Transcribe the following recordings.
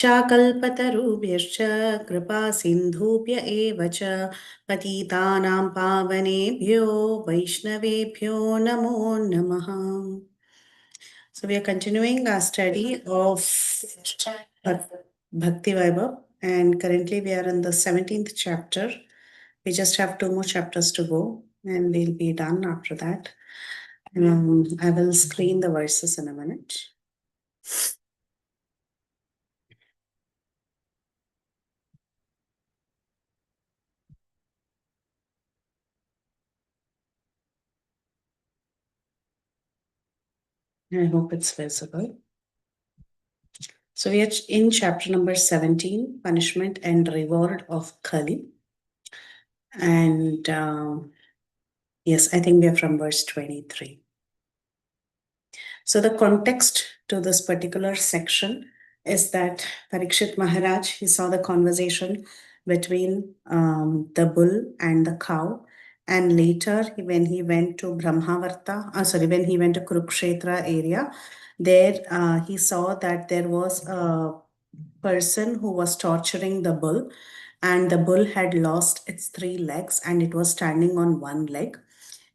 शाकल्पतरुभ्यश्च कृपा सिन्धुभ्य एव च पतितानां पावनेभ्यो वैष्णवेभ्यो नमो नमः. So we are continuing our study of Bhakti Vaibhav, and currently we are in the 17th chapter. We just have 2 more chapters to go and we'll be done after that. I will screen the verses in a minute. I hope it's visible. So we are in chapter number 17, Punishment and Reward of Kali. And yes, I think we are from verse 23. So the context to this particular section is that Parikshit Maharaj, he saw the conversation between the bull and the cow. And later, when he went to when he went to Kurukshetra area, there he saw that there was a person who was torturing the bull, and the bull had lost its 3 legs and it was standing on one leg.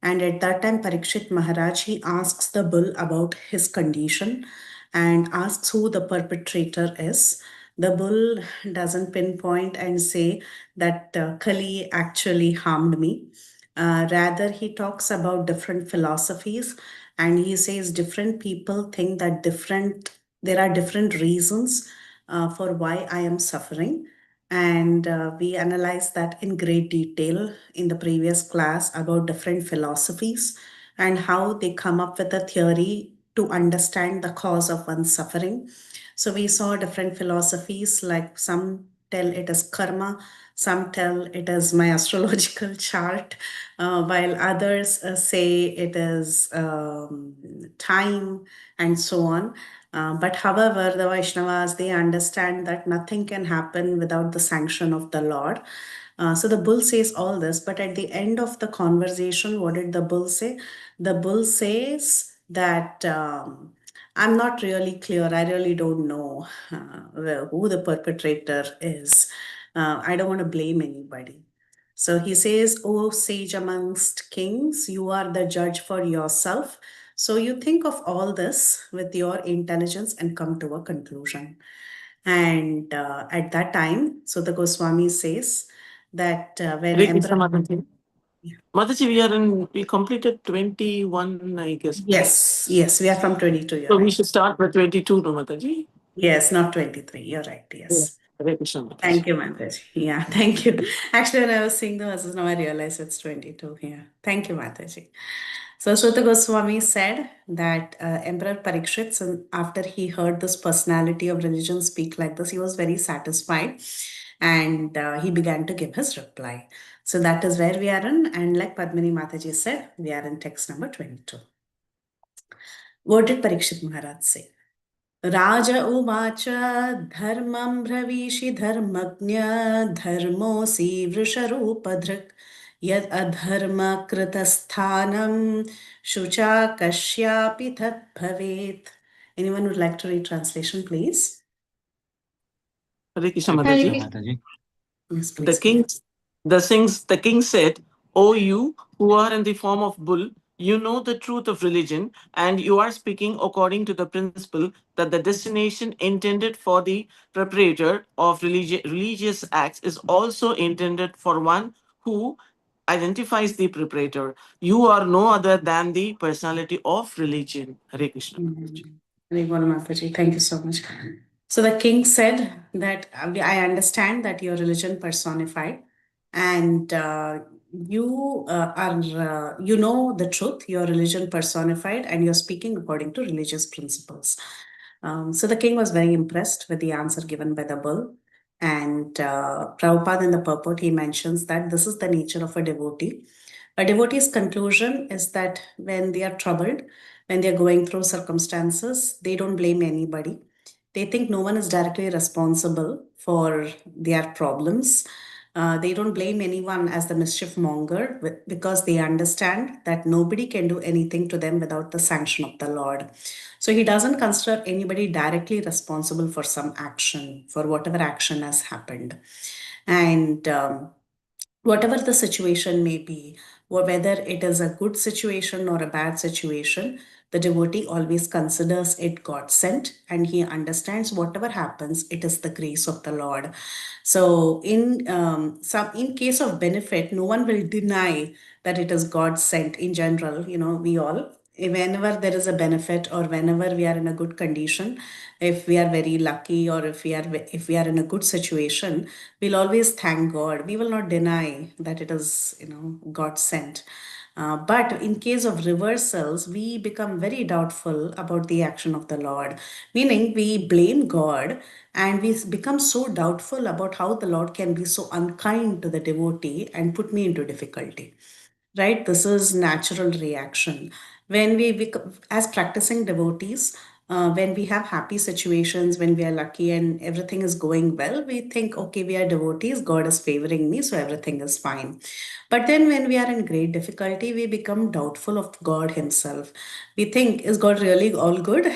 And at that time, Parikshit Maharaj, he asks the bull about his condition and asks who the perpetrator is. The bull doesn't pinpoint and say that Kali actually harmed me. Rather, he talks about different philosophies, and he says different people think that there are different reasons for why I am suffering. And we analyzed that in great detail in the previous class about different philosophies and how they come up with a theory to understand the cause of one's suffering. So we saw different philosophies, like some tell it is karma, some tell it is my astrological chart, while others say it is time, and so on. But however, the Vaishnavas, they understand that nothing can happen without the sanction of the Lord. So the bull says all this, but at the end of the conversation, what did the bull say? The bull says that I'm not really clear. I really don't know who the perpetrator is. I don't want to blame anybody. So he says, "O sage amongst kings, you are the judge for yourself. So you think of all this with your intelligence and come to a conclusion." And at that time, so the Goswami says that when Hare Emperor. Krishna Mataji. Mataji, we completed 21, I guess. Yes, we are from 22. You're So we right. should start with 22, no, Mataji? Yes, not 23. You're right. Yes. Hare Krishna Mataji. Thank you, Mataji. Yeah, thank you. Actually, when I was seeing the verses, now I realized it's 22. Yeah. Thank you, Mataji. So Suta Goswami said that Emperor Parikshit, after he heard this personality of religion speak like this, he was very satisfied, and he began to give his reply. So that is where we are in. And like Padmini Mataji said, we are in text number 22. What did Parikshit Maharaj say? Raja uvacha dharmam bhravishi dharmagnya dharmosi vrisharupadhrik yad adharma kritasthanam shucha kashyapi tat bhavet. Anyone would like to read translation, please? Hare Krishna Hare Mataji. Krishna. Yes, The please. king said, "O you who are in the form of bull, you know the truth of religion, and you are speaking according to the principle that the destination intended for the preparator of religious acts is also intended for one who identifies the preparator. You are no other than the personality of religion." Hare Krishna. Thank you so much. So the king said that I understand that your religion personified, and you know the truth, your religion personified, and you're speaking according to religious principles. So the king was very impressed with the answer given by the bull. And Prabhupada in the purport, he mentions that this is the nature of a devotee. A devotee's conclusion is that when they are troubled, when they are going through circumstances, they don't blame anybody. They think no one is directly responsible for their problems. They don't blame anyone as the mischief monger because they understand that nobody can do anything to them without the sanction of the Lord. So he doesn't consider anybody directly responsible for some action, for whatever action has happened. And whatever the situation may be, or whether it is a good situation or a bad situation, the devotee always considers it God sent, and he understands whatever happens, it is the grace of the Lord. So, in case of benefit, no one will deny that it is God sent. In general, we all, whenever there is a benefit or whenever we are in a good condition, if we are very lucky or if we are in a good situation, we'll always thank God. We will not deny that it is, God sent. But in case of reversals, we become very doubtful about the action of the Lord, meaning we blame God and we become so doubtful about how the Lord can be so unkind to the devotee and put me into difficulty. Right? This is natural reaction. When as practicing devotees, when we have happy situations, when we are lucky and everything is going well, we think, okay, we are devotees, God is favoring me, so everything is fine. But then when we are in great difficulty, we become doubtful of God Himself. We think, is God really all good?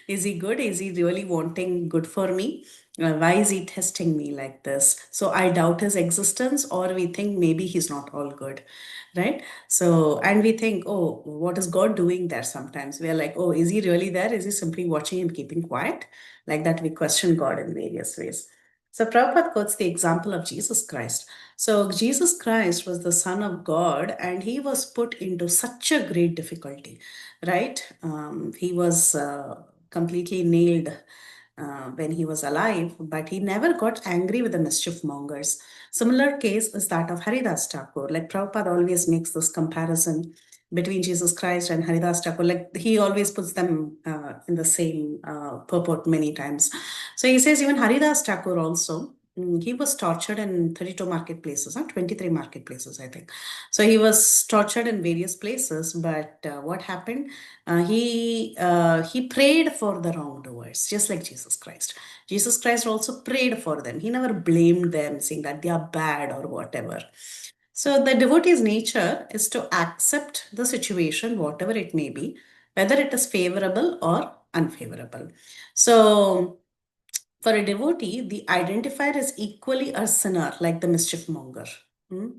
Is He good? Is He really wanting good for me? Why is He testing me like this? So I doubt His existence, or we think maybe He's not all good, right? So, and we think, oh, what is God doing there? Sometimes we are like, oh, is He really there? Is He simply watching and keeping quiet? Like that, we question God in various ways. So Prabhupada quotes the example of Jesus Christ. So Jesus Christ was the Son of God, and He was put into such a great difficulty, right? He was completely nailed when he was alive, but he never got angry with the mischief mongers. Similar case is that of Haridas Thakur. Like Prabhupada always makes this comparison between Jesus Christ and Haridas Thakur. Like he always puts them in the same purport many times. So he says even Haridas Thakur also, he was tortured in 32 marketplaces, 23 marketplaces, I think. So he was tortured in various places, but what happened? He prayed for the wrongdoers, just like Jesus Christ. Jesus Christ also prayed for them. He never blamed them, saying that they are bad or whatever. So the devotee's nature is to accept the situation, whatever it may be, whether it is favorable or unfavorable. So for a devotee, the identifier is equally a sinner, like the mischief monger. Hmm?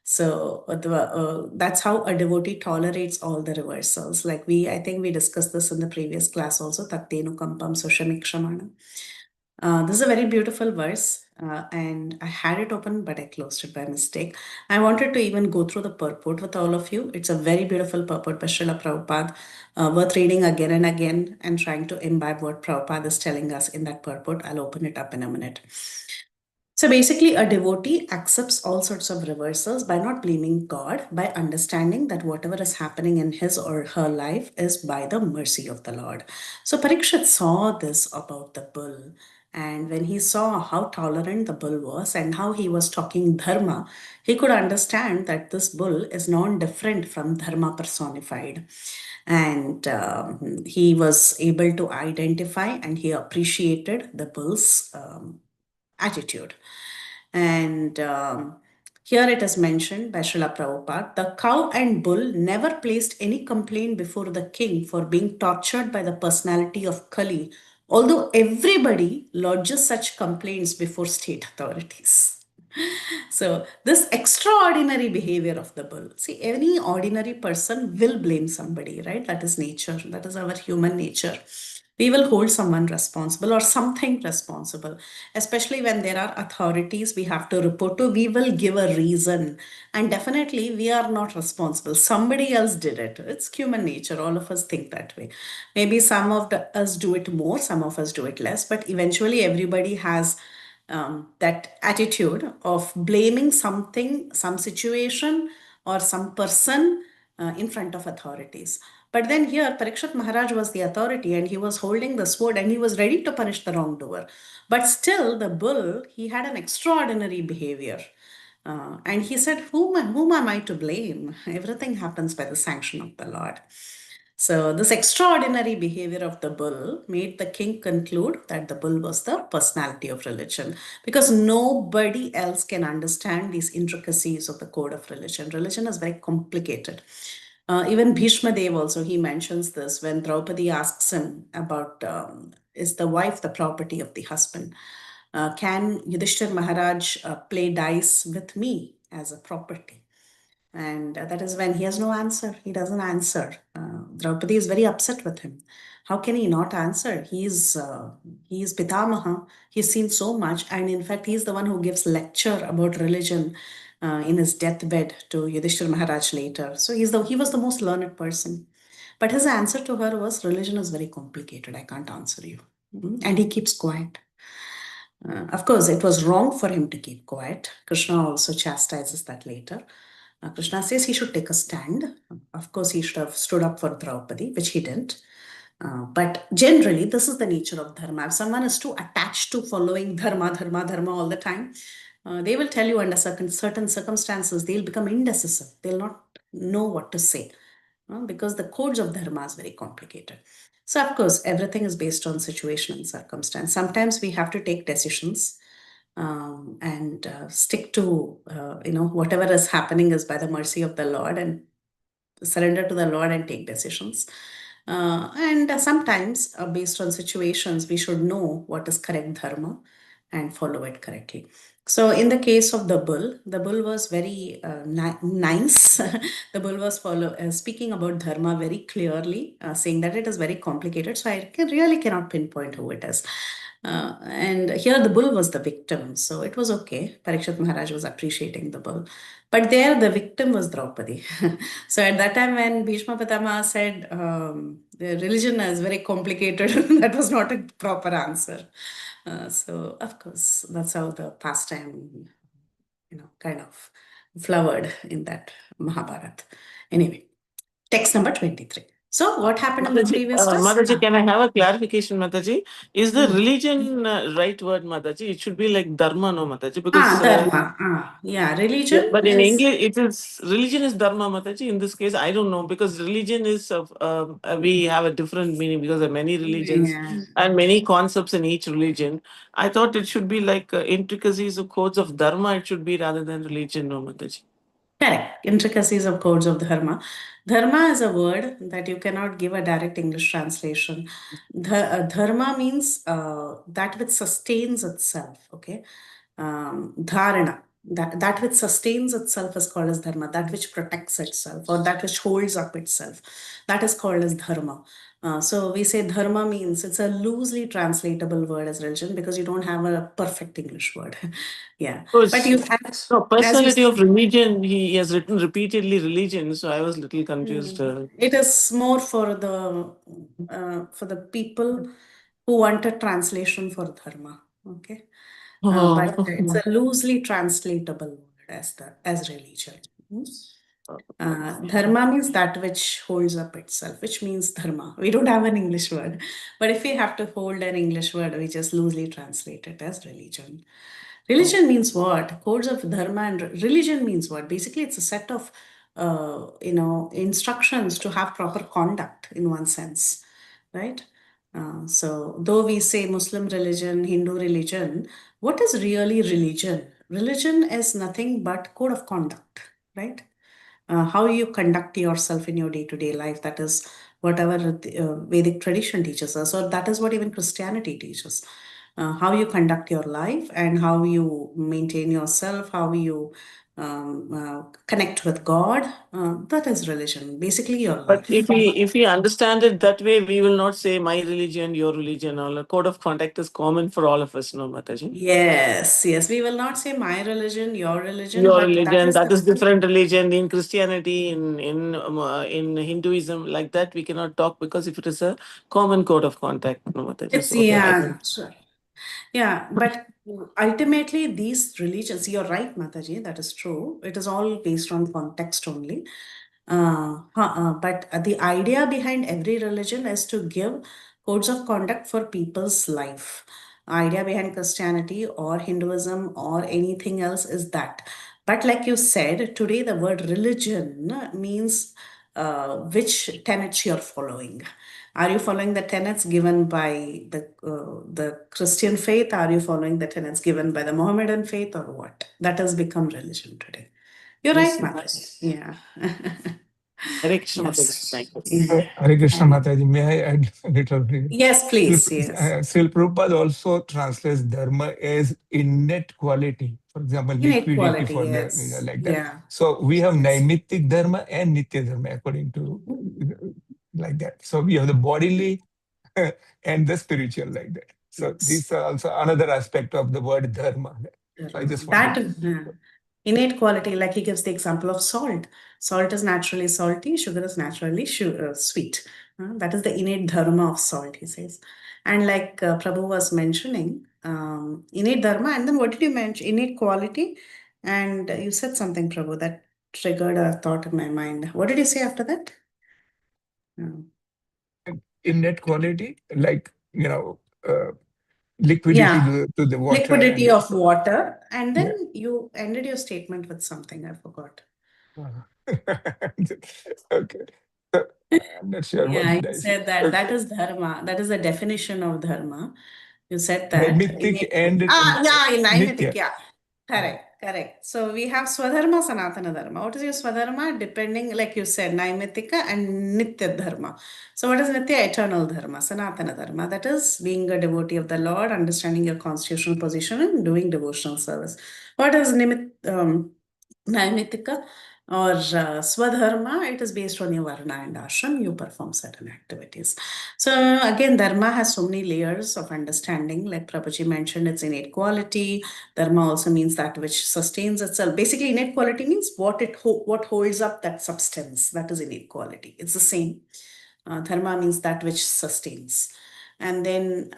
So that's how a devotee tolerates all the reversals. Like I think we discussed this in the previous class also. Tattenu kampam sushamikshamana. This is a very beautiful verse, and I had it open, but I closed it by mistake. I wanted to even go through the purport with all of you. It's a very beautiful purport by Srila Prabhupada, worth reading again and again and trying to imbibe what Prabhupada is telling us in that purport. I'll open it up in a minute. So basically, a devotee accepts all sorts of reversals by not blaming God, by understanding that whatever is happening in his or her life is by the mercy of the Lord. So Parikshit saw this about the bull. And when he saw how tolerant the bull was and how he was talking dharma, he could understand that this bull is non different from dharma personified. And he was able to identify and he appreciated the bull's attitude. And here it is mentioned by Srila Prabhupada, the cow and bull never placed any complaint before the king for being tortured by the personality of Kali, although everybody lodges such complaints before state authorities. So, this extraordinary behavior of the bull. See, any ordinary person will blame somebody, right? That is nature. That is our human nature. We will hold someone responsible or something responsible, especially when there are authorities we have to report to. We will give a reason, and definitely we are not responsible. Somebody else did it. It's human nature. All of us think that way. Maybe some of us do it more, some of us do it less, but eventually everybody has that attitude of blaming something, some situation, or some person in front of authorities. But then here, Parikshit Maharaj was the authority and he was holding the sword and he was ready to punish the wrongdoer. But still, the bull, he had an extraordinary behavior. And he said, whom am I to blame? Everything happens by the sanction of the Lord. So, this extraordinary behavior of the bull made the king conclude that the bull was the personality of religion because nobody else can understand these intricacies of the code of religion. Religion is very complicated. Even Bhishma Dev also, he mentions this when Draupadi asks him about is the wife the property of the husband? Can Yudhishthir Maharaj play dice with me as a property? And that is when he has no answer. He doesn't answer. Draupadi is very upset with him. How can he not answer? He is Pitamaha. He's seen so much, and in fact, he's the one who gives lecture about religion in his deathbed to Yudhishthir Maharaj later. So he was the most learned person. But his answer to her was, "Religion is very complicated. I can't answer you." And he keeps quiet. Of course, it was wrong for him to keep quiet. Krishna also chastises that later. Krishna says he should take a stand. Of course, he should have stood up for Draupadi, which he didn't. But generally, this is the nature of dharma. If someone is too attached to following dharma all the time, they will tell you under certain circumstances, they'll become indecisive. They'll not know what to say because the codes of dharma is very complicated. So, of course, everything is based on situation and circumstance. Sometimes we have to take decisions and stick to, whatever is happening is by the mercy of the Lord, and surrender to the Lord and take decisions. And sometimes, based on situations, we should know what is correct dharma and follow it correctly. So, in the case of the bull was very nice. The bull was speaking about dharma very clearly, saying that it is very complicated. So, really cannot pinpoint who it is. And here the bull was the victim, so it was okay. Parikshit Maharaj was appreciating the bull. But there the victim was Draupadi. So at that time when Bhishma Pitama said the religion is very complicated, that was not a proper answer. So of course, that's how the pastime, kind of flowered in that Mahabharata. Anyway, text number 23. So what happened in the Mataji, previous text? Mataji, can I have a clarification, Mataji? Is the Hmm. religion right word, Mataji? It should be like dharma, no, Mataji? Because Dharma. Yeah, yeah, religion but in is English, it is religion is dharma, Mataji. In this case, I don't know because religion is of we have a different meaning because there are many religions yeah. and many concepts in each religion. I thought it should be like intricacies of codes of dharma. It should be rather than religion, no, Mataji. Correct. Intricacies of codes of dharma. Dharma is a word that you cannot give a direct English translation. Dharma means that which sustains itself. Okay. Dharana. That which sustains itself is called as dharma. That which protects itself or that which holds up itself. That is called as dharma. So we say dharma means it's a loosely translatable word as religion because you don't have a perfect English word. Yeah. But Because you have, no as you personality of religion, he has written repeatedly religion, so I was little confused. It is more for the people who want a translation for dharma. Okay, but it's Oh. a loosely translatable word as religion. Hmm? Dharma means that which holds up itself, which means dharma. We don't have an English word, but if we have to hold an English word, we just loosely translate it as religion. Oh. Religion means what? Codes of dharma and religion means what? Basically, it's a set of instructions to have proper conduct in one sense, right? So, though we say Muslim religion, Hindu religion, what is really religion? Religion is nothing but code of conduct, right? How you conduct yourself in your day-to-day life. That is whatever the, Vedic tradition teaches us, or that is what even Christianity teaches. How you conduct your life and how you maintain yourself, how you connect with God. That is religion, basically your But life. if we understand it that way, we will not say my religion, your religion. All a code of conduct is common for all of us, no, Mataji. Yes, yes. We will not say my religion, your religion, Your but that religion, is that the is different religion. In Christianity, in Hinduism, like that, we cannot talk because if it is a common code of conduct, no, Mataji. it's So, okay, I yeah. can. Sure. Yeah, but ultimately, these religions, you're right, Mataji, that is true. It is all based on context only. But the idea behind every religion is to give codes of conduct for people's life. Idea behind Christianity or Hinduism or anything else is that. But like you said, today the word religion means which tenets you're following. Are you following the tenets given by the Christian faith? Are you following the tenets given by the Mohammedan faith, or what? That has become religion today. You're Yes, right, Mataji. Yeah. Hare Krishna, Yes. Mataji. Thank you. Yeah. Hare Krishna And Mataji, may I add a little bit? yes, please. Yes. Srila Prabhupada also translates dharma as innate quality. For example, liquidity Inequality. for the, Yes. like that. Yeah. So we have Yes. naimittic dharma and nitya dharma according to like that. So we have the bodily and the spiritual like that. So Yes. this is also another aspect of the word dharma. So I just wanted That to. innate quality, like he gives the example of salt. Salt is naturally salty, sugar is naturally sweet. That is the innate dharma of salt, he says. And like Prabhu was mentioning, innate dharma, and then what did you mention? Innate quality. And you said something, Prabhu, that triggered a thought in my mind. What did you say after that? Innate quality, like, liquidity Yeah, to the water liquidity and of water. And yeah. then you ended your statement with something, I forgot. Okay. So, I'm not sure what Yeah, did you I say. said that that Okay. is dharma. That is the definition of dharma. You said that. Naimittic and Yeah, in Naimitic, Nitya. yeah. Correct, correct. So we have Swadharma, Sanatana Dharma. What is your Swadharma? Depending, like you said, Naimitika and Nitya Dharma. So what is Nitya? Eternal Dharma, Sanatana Dharma. That is being a devotee of the Lord, understanding your constitutional position and doing devotional service. What is Naimitika or Swadharma? It is based on your Varna and Ashram. You perform certain activities. So again, Dharma has so many layers of understanding. Like Prabhuji mentioned, it's innate quality. Dharma also means that which sustains itself. Basically, innate quality means what holds up that substance. That is innate quality. It's the same. Dharma means that which sustains. And then,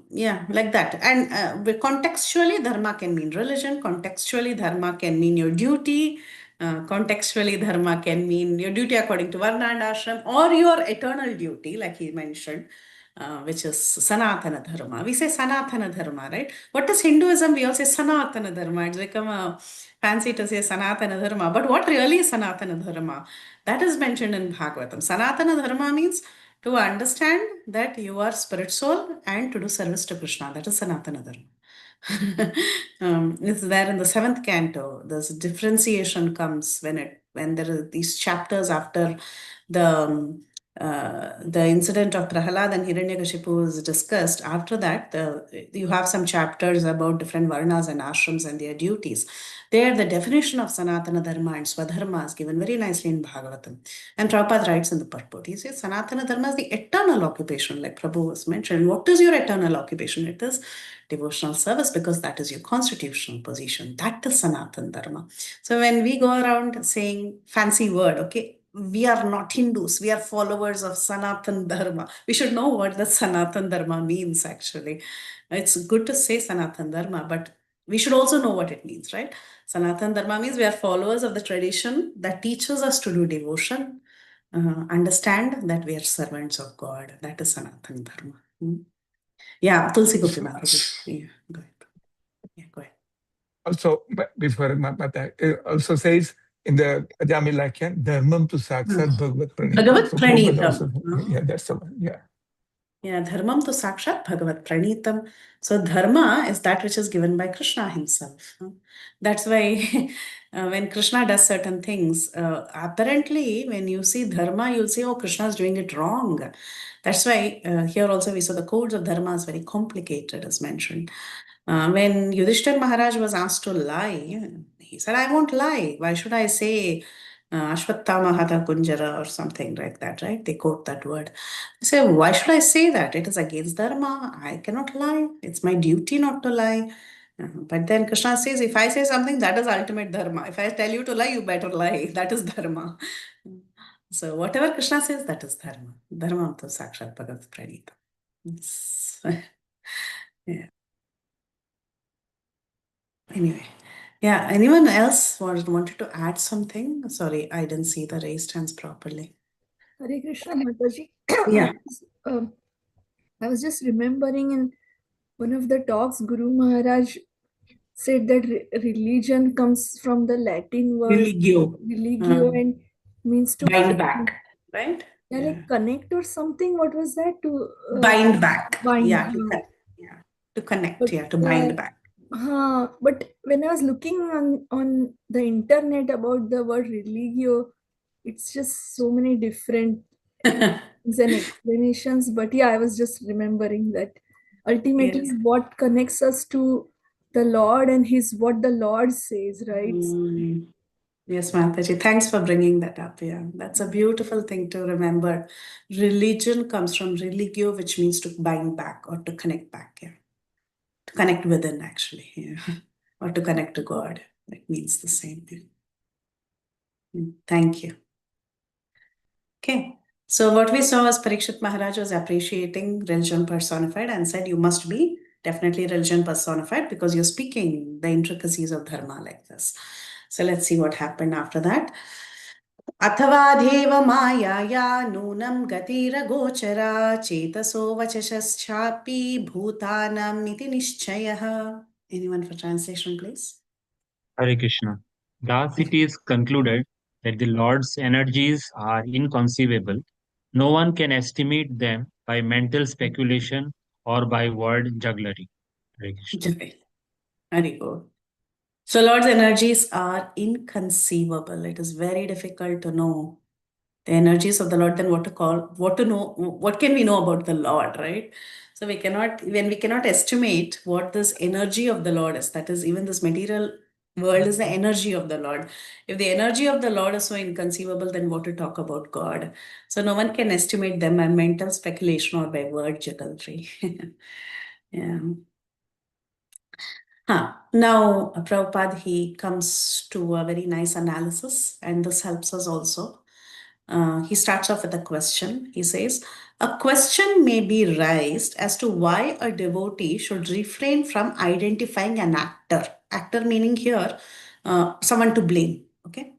yeah, like that. And contextually, dharma can mean religion. Contextually, dharma can mean your duty. Contextually, dharma can mean your duty according to Varna and Ashram, or your eternal duty, like he mentioned, which is Sanatana Dharma. We say Sanatana Dharma, right? What is Hinduism? We all say Sanatana Dharma. It's become a fancy to say Sanatana Dharma. But what really is Sanatana Dharma? That is mentioned in Bhagavatam. Sanatana Dharma means to understand that you are spirit soul and to do service to Krishna. That is Sanatana Dharma. It's there in the seventh canto. This differentiation comes when there are these chapters after the incident of Prahalad and Hiranyakashipu is discussed. After that, you have some chapters about different varnas and ashrams and their duties. There, the definition of Sanatana Dharma and Swadharma is given very nicely in Bhagavatam. And Prabhupada writes in the purport, he says Sanatana Dharma is the eternal occupation, like Prabhu was mentioned. What is your eternal occupation? It is devotional service, because that is your constitutional position. That is Sanatana Dharma. So when we go around saying fancy word, okay, we are not Hindus, we are followers of Sanatan Dharma. We should know what the Sanatan Dharma means actually. It's good to say Sanatan Dharma, but we should also know what it means, right? Sanatan Dharma means we are followers of the tradition that teaches us to do devotion, understand that we are servants of God. That is Sanatan Dharma. Yeah, Tulsi Gopi So, Mataji. Yeah, go ahead. Yeah, go ahead. also, before Mata, it also says in the Ajami Lakyan, Dharmam to Sakshat Bhagavat Pranitam. Bhagavat So Prabhupada Pranitam. also, yeah, that's the one. Yeah. Yeah, dharmam to sakshat bhagavat pranitam. So dharma is that which is given by Krishna himself. That's why when Krishna does certain things, apparently when you see dharma, you'll say, oh, Krishna is doing it wrong. That's why here also we saw the codes of dharma is very complicated, as mentioned. When Yudhishthir Maharaj was asked to lie, he said, I won't lie. Why should I say Ashwattama Hatha Kunjara or something like that, right? They quote that word. I say, why should I say that? It is against dharma. I cannot lie. It's my duty not to lie. But then Krishna says, if I say something, that is ultimate dharma. If I tell you to lie, you better lie. That is dharma. So whatever Krishna says, that is dharma. Dharma to sakshat bhagavat pranita. Yeah. Anyway. Yeah, anyone else wanted to add something? Sorry, I didn't see the raised hands properly. Hare Krishna Mataji. Yeah. I was just remembering in one of the talks, Guru Maharaj said that religion comes from the Latin word Religio. religio, and means to Bind back, right? Yeah, Yeah. like connect or something. What was that? To Bind back. bind. Yeah. Yeah. To connect. But Yeah. To bind back. but when I was looking on the internet about the word religio, it's just so many different things and explanations. But yeah, I was just remembering that ultimately Yes. what connects us to the Lord and His what the Lord says, right? Mm. Yes, Mataji. Thanks for bringing that up. Yeah, that's a beautiful thing to remember. Religion comes from religio, which means to bind back or to connect back. Yeah, to connect within, actually. Yeah, or to connect to God. It means the same thing. Thank you. Okay. So what we saw was Parikshit Maharaj was appreciating religion personified and said, you must be definitely religion personified because you're speaking the intricacies of dharma like this. So let's see what happened after that. अथवाधेव मायाया नूनं गतिरगोचरा चेतसो वचश्चापि भूतानां इति निश्चयः. Anyone for translation, please? Hare Krishna. Thus it is concluded that the Lord's energies are inconceivable. No one can estimate them by mental speculation or by word jugglery. Hare Krishna. Very good. So Lord's energies are inconceivable. It is very difficult to know the energies of the Lord, then what can we know about the Lord, right? So when we cannot estimate what this energy of the Lord is, that is, even this material world is the energy of the Lord. If the energy of the Lord is so inconceivable, then what to talk about God? So no one can estimate them by mental speculation or by word jugglery. Yeah. Now, Prabhupada, he comes to a very nice analysis, and this helps us also. He starts off with a question. He says, a question may be raised as to why a devotee should refrain from identifying an actor. Actor meaning here, someone to blame. Okay.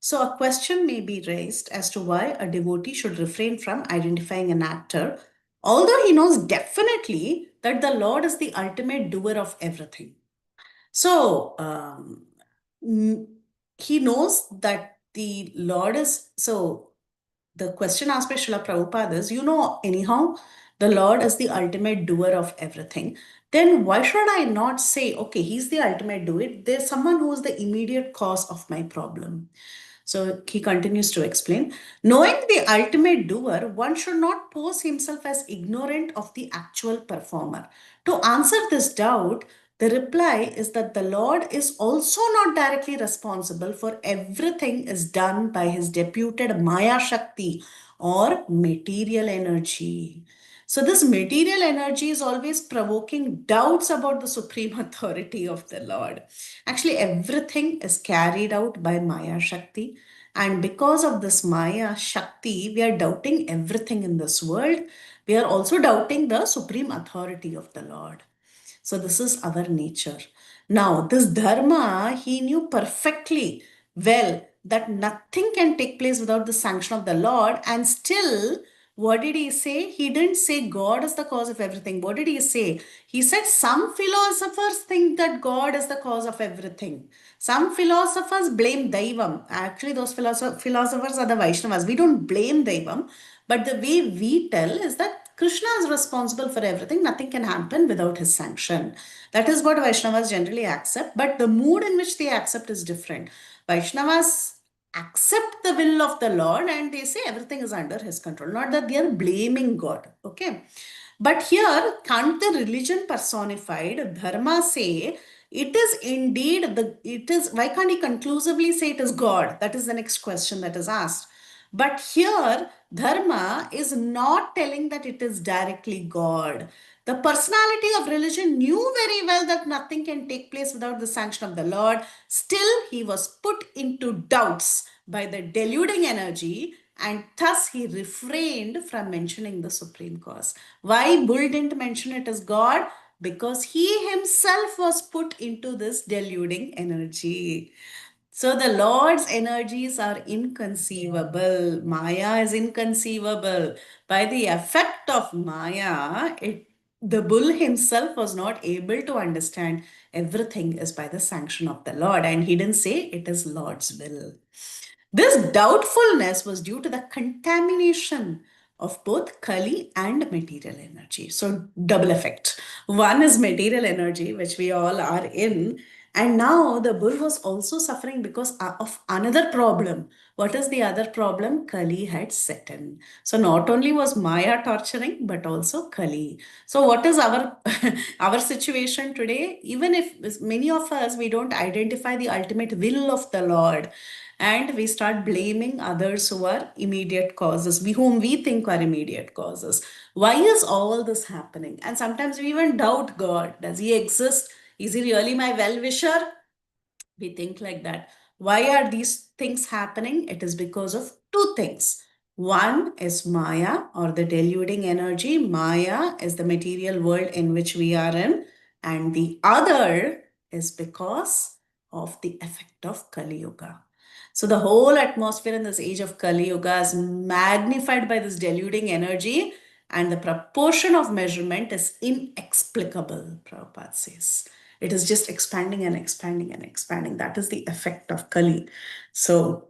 So a question may be raised as to why a devotee should refrain from identifying an actor, although he knows definitely that the Lord is the ultimate doer of everything. So he knows that the Lord is so. The question asked by Srila Prabhupada is, anyhow, the Lord is the ultimate doer of everything. Then why should I not say, okay, he's the ultimate doer? There's someone who is the immediate cause of my problem. So he continues to explain, knowing the ultimate doer, one should not pose himself as ignorant of the actual performer. To answer this doubt, the reply is that the Lord is also not directly responsible for everything is done by his deputed Maya Shakti or material energy. So this material energy is always provoking doubts about the supreme authority of the Lord. Actually, everything is carried out by Maya Shakti. And because of this Maya Shakti, we are doubting everything in this world. We are also doubting the supreme authority of the Lord. So this is our nature. Now, this dharma, he knew perfectly well that nothing can take place without the sanction of the Lord. And still, what did he say? He didn't say God is the cause of everything. What did he say? He said some philosophers think that God is the cause of everything. Some philosophers blame Daivam. Actually, those philosophers are the Vaishnavas. We don't blame Daivam, but the way we tell is that Krishna is responsible for everything. Nothing can happen without his sanction. That is what Vaishnavas generally accept, but the mood in which they accept is different. Vaishnavas accept the will of the Lord and they say everything is under his control, not that they are blaming God. Okay. But here, can't the religion personified, dharma, say it is indeed why can't he conclusively say it is God? That is the next question that is asked. But here, dharma is not telling that it is directly God. The personality of religion knew very well that nothing can take place without the sanction of the Lord. Still, he was put into doubts by the deluding energy, and thus he refrained from mentioning the supreme cause. Why Bull didn't mention it as God? Because he himself was put into this deluding energy. So the Lord's energies are inconceivable. Maya is inconceivable. By the effect of Maya, the bull himself was not able to understand everything is by the sanction of the Lord. And he didn't say it is Lord's will. This doubtfulness was due to the contamination of both Kali and material energy. So, double effect. One is material energy, which we all are in. And now the bull was also suffering because of another problem. What is the other problem? Kali had set in. So, not only was Maya torturing, but also Kali. So, what is our, our situation today? Even if many of us, we don't identify the ultimate will of the Lord, and we start blaming others who are immediate causes, whom we think are immediate causes. Why is all this happening? And sometimes we even doubt God. Does he exist? Is he really my well-wisher? We think like that. Why are these things happening? It is because of two things. One is Maya, or the deluding energy. Maya is the material world in which we are in. And the other is because of the effect of Kali Yuga. So the whole atmosphere in this age of Kali Yuga is magnified by this deluding energy, and the proportion of measurement is inexplicable, Prabhupada says. It is just expanding and expanding and expanding. That is the effect of Kali. So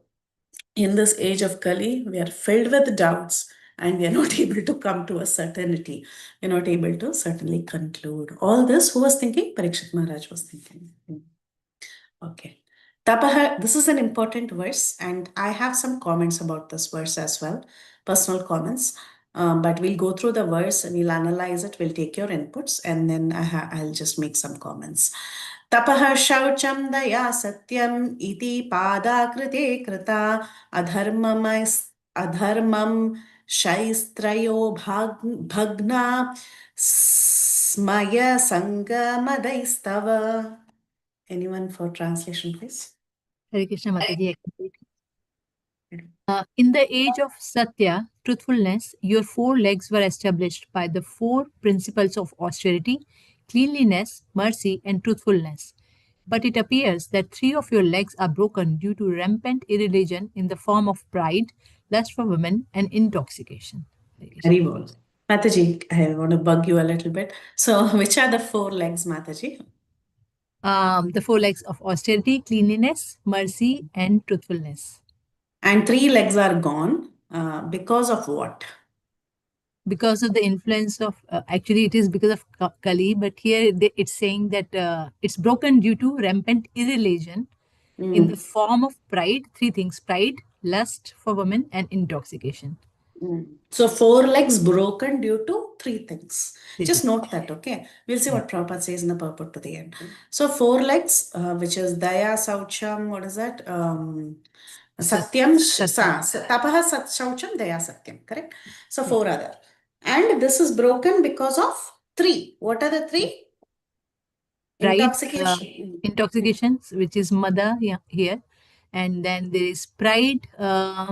in this age of Kali, we are filled with doubts and we are not able to come to a certainty. We are not able to certainly conclude. All this, who was thinking? Parikshit Maharaj was thinking. Okay. Tapaha, this is an important verse, and I have some comments about this verse as well, personal comments. But we'll go through the verse and we'll analyze it. We'll take your inputs, and then I'll just make some comments. Tapaha shaucham daya satyam iti padakrite krita adharmam shaistrayo bhagna smaya sangamadaistava. Anyone for translation, please? Hare Krishna Mataji. In the age of Satya, truthfulness, your 4 legs were established by the 4 principles of austerity, cleanliness, mercy, and truthfulness. But it appears that 3 of your legs are broken due to rampant irreligion in the form of pride, lust for women, and intoxication. Very well. Mataji, I want to bug you a little bit. So, which are the 4 legs, Mataji? The 4 legs of austerity, cleanliness, mercy, and truthfulness. And 3 legs are gone because of what? Because of the influence of, actually it is because of Kali, but here it's saying that it's broken due to rampant irreligion in the form of pride, 3 things: pride, lust for women, and intoxication. So 4 legs broken due to 3 things. Just note that, okay? We'll see what Prabhupada says in the purport to the end. So 4 legs, which is Daya, Saucham, what is that? Satyam, Tapaha, Shaucham, Daya, Satyam, correct? So 4 other. And this is broken because of 3. What are the 3? Pride, Intoxication. intoxications, which is mada here. And then there is pride, I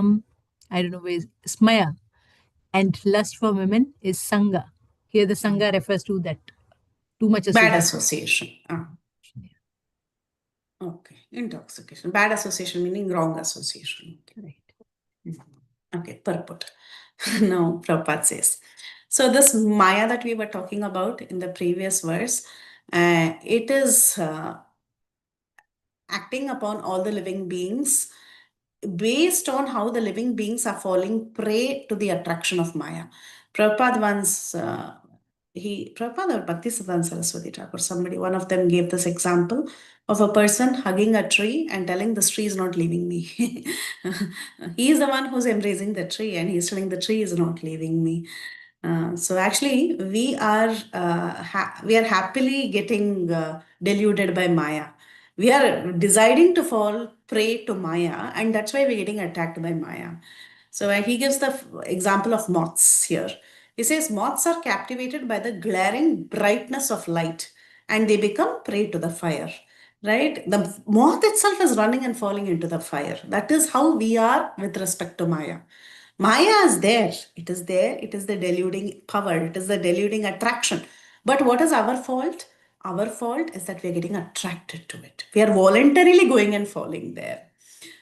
don't know where is smaya. And lust for women is sangha. Here the sangha refers to that too much Bad association. association. Okay, intoxication. Bad association meaning wrong association. Right. Okay, purport. Now Prabhupada says. So this Maya that we were talking about in the previous verse, it is acting upon all the living beings based on how the living beings are falling prey to the attraction of Maya. Prabhupada once, Prabhupada or Bhakti Saraswati Thakur, somebody, one of them gave this example of a person hugging a tree and telling this tree is not leaving me. He is the one who's embracing the tree and he's telling the tree is not leaving me. So actually, we are happily getting deluded by Maya. We are deciding to fall prey to Maya, and that's why we're getting attacked by Maya. So he gives the example of moths here. He says moths are captivated by the glaring brightness of light, and they become prey to the fire. Right? The moth itself is running and falling into the fire. That is how we are with respect to Maya. Maya is there. It is there. It is the deluding power. It is the deluding attraction. But what is our fault? Our fault is that we are getting attracted to it. We are voluntarily going and falling there.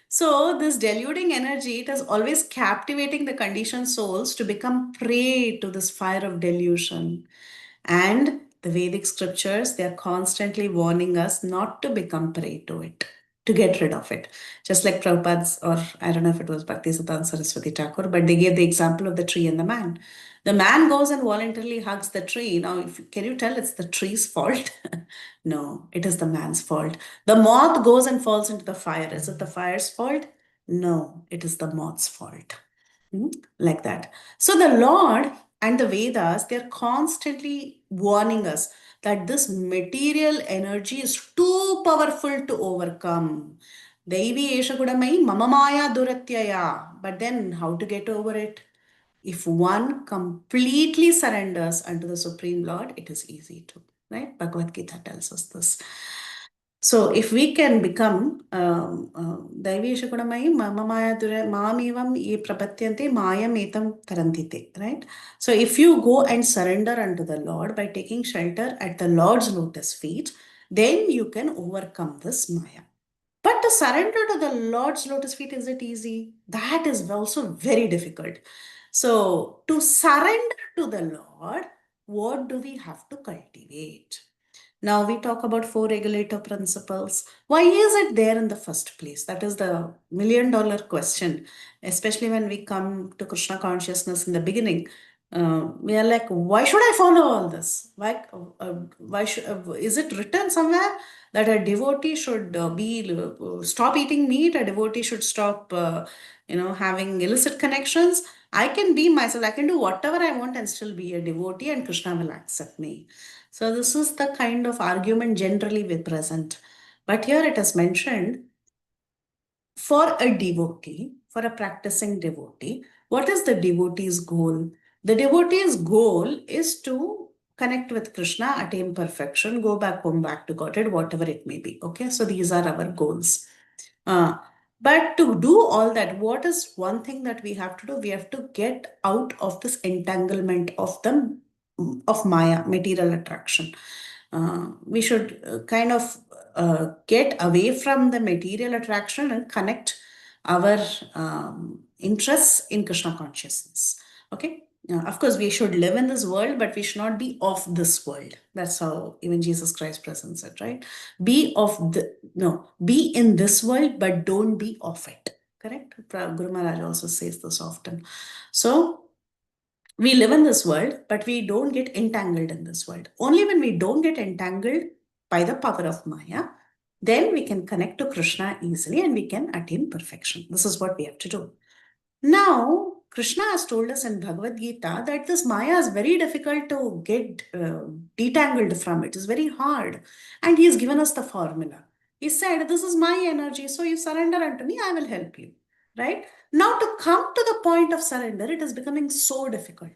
So this deluding energy, it is always captivating the conditioned souls to become prey to this fire of delusion. And the Vedic scriptures, they are constantly warning us not to become prey to it. to get rid of it. Just like Prabhupada's, or I don't know if it was Bhakti Siddhanta Saraswati Thakur, but they gave the example of the tree and the man. The man goes and voluntarily hugs the tree. Now, can you tell it's the tree's fault? No, it is the man's fault. The moth goes and falls into the fire. Is it the fire's fault? No, it is the moth's fault. Like that. So the Lord and the Vedas, they're constantly warning us that this material energy is too powerful to overcome. Devi Esha Kudamai Mamamaya Duratyaya. But then how to get over it? If one completely surrenders unto the Supreme Lord, it is easy to, right? Bhagavad Gita tells us this. So if we can become Daivesha Gunamai Mamamaya Dura Mamivam ye Prapatyante Mayam Etam Tarantite, right? So if you go and surrender unto the Lord by taking shelter at the Lord's lotus feet, then you can overcome this Maya. But to surrender to the Lord's lotus feet, is it easy? That is also very difficult. So to surrender to the Lord, what do we have to cultivate? Now we talk about 4 regulator principles. Why is it there in the first place? That is the million-dollar question, especially when we come to Krishna consciousness in the beginning. We are like, why should I follow all this? Why should, is it written somewhere that a devotee should stop eating meat? A devotee should stop, having illicit connections. I can be myself. I can do whatever I want and still be a devotee, and Krishna will accept me. So this is the kind of argument generally we present. But here it is mentioned, for a devotee, for a practicing devotee, what is the devotee's goal? The devotee's goal is to connect with Krishna, attain perfection, go back home, back to Godhead, whatever it may be. Okay, so these are our goals. But to do all that, what is one thing that we have to do? We have to get out of this entanglement of Maya, material attraction. We should kind of get away from the material attraction and connect our interests in Krishna consciousness. Okay. Of course, we should live in this world, but we should not be of this world. That's how even Jesus Christ presents it, right? Be in this world, but don't be of it. Correct? Guru Maharaj also says this often. So we live in this world, but we don't get entangled in this world. Only when we don't get entangled by the power of Maya, then we can connect to Krishna easily and we can attain perfection. This is what we have to do. Now, Krishna has told us in Bhagavad Gita that this Maya is very difficult to get detangled from. It is very hard. And he has given us the formula. He said, this is my energy, so you surrender unto me, I will help you. Right? Now, to come to the point of surrender, it is becoming so difficult.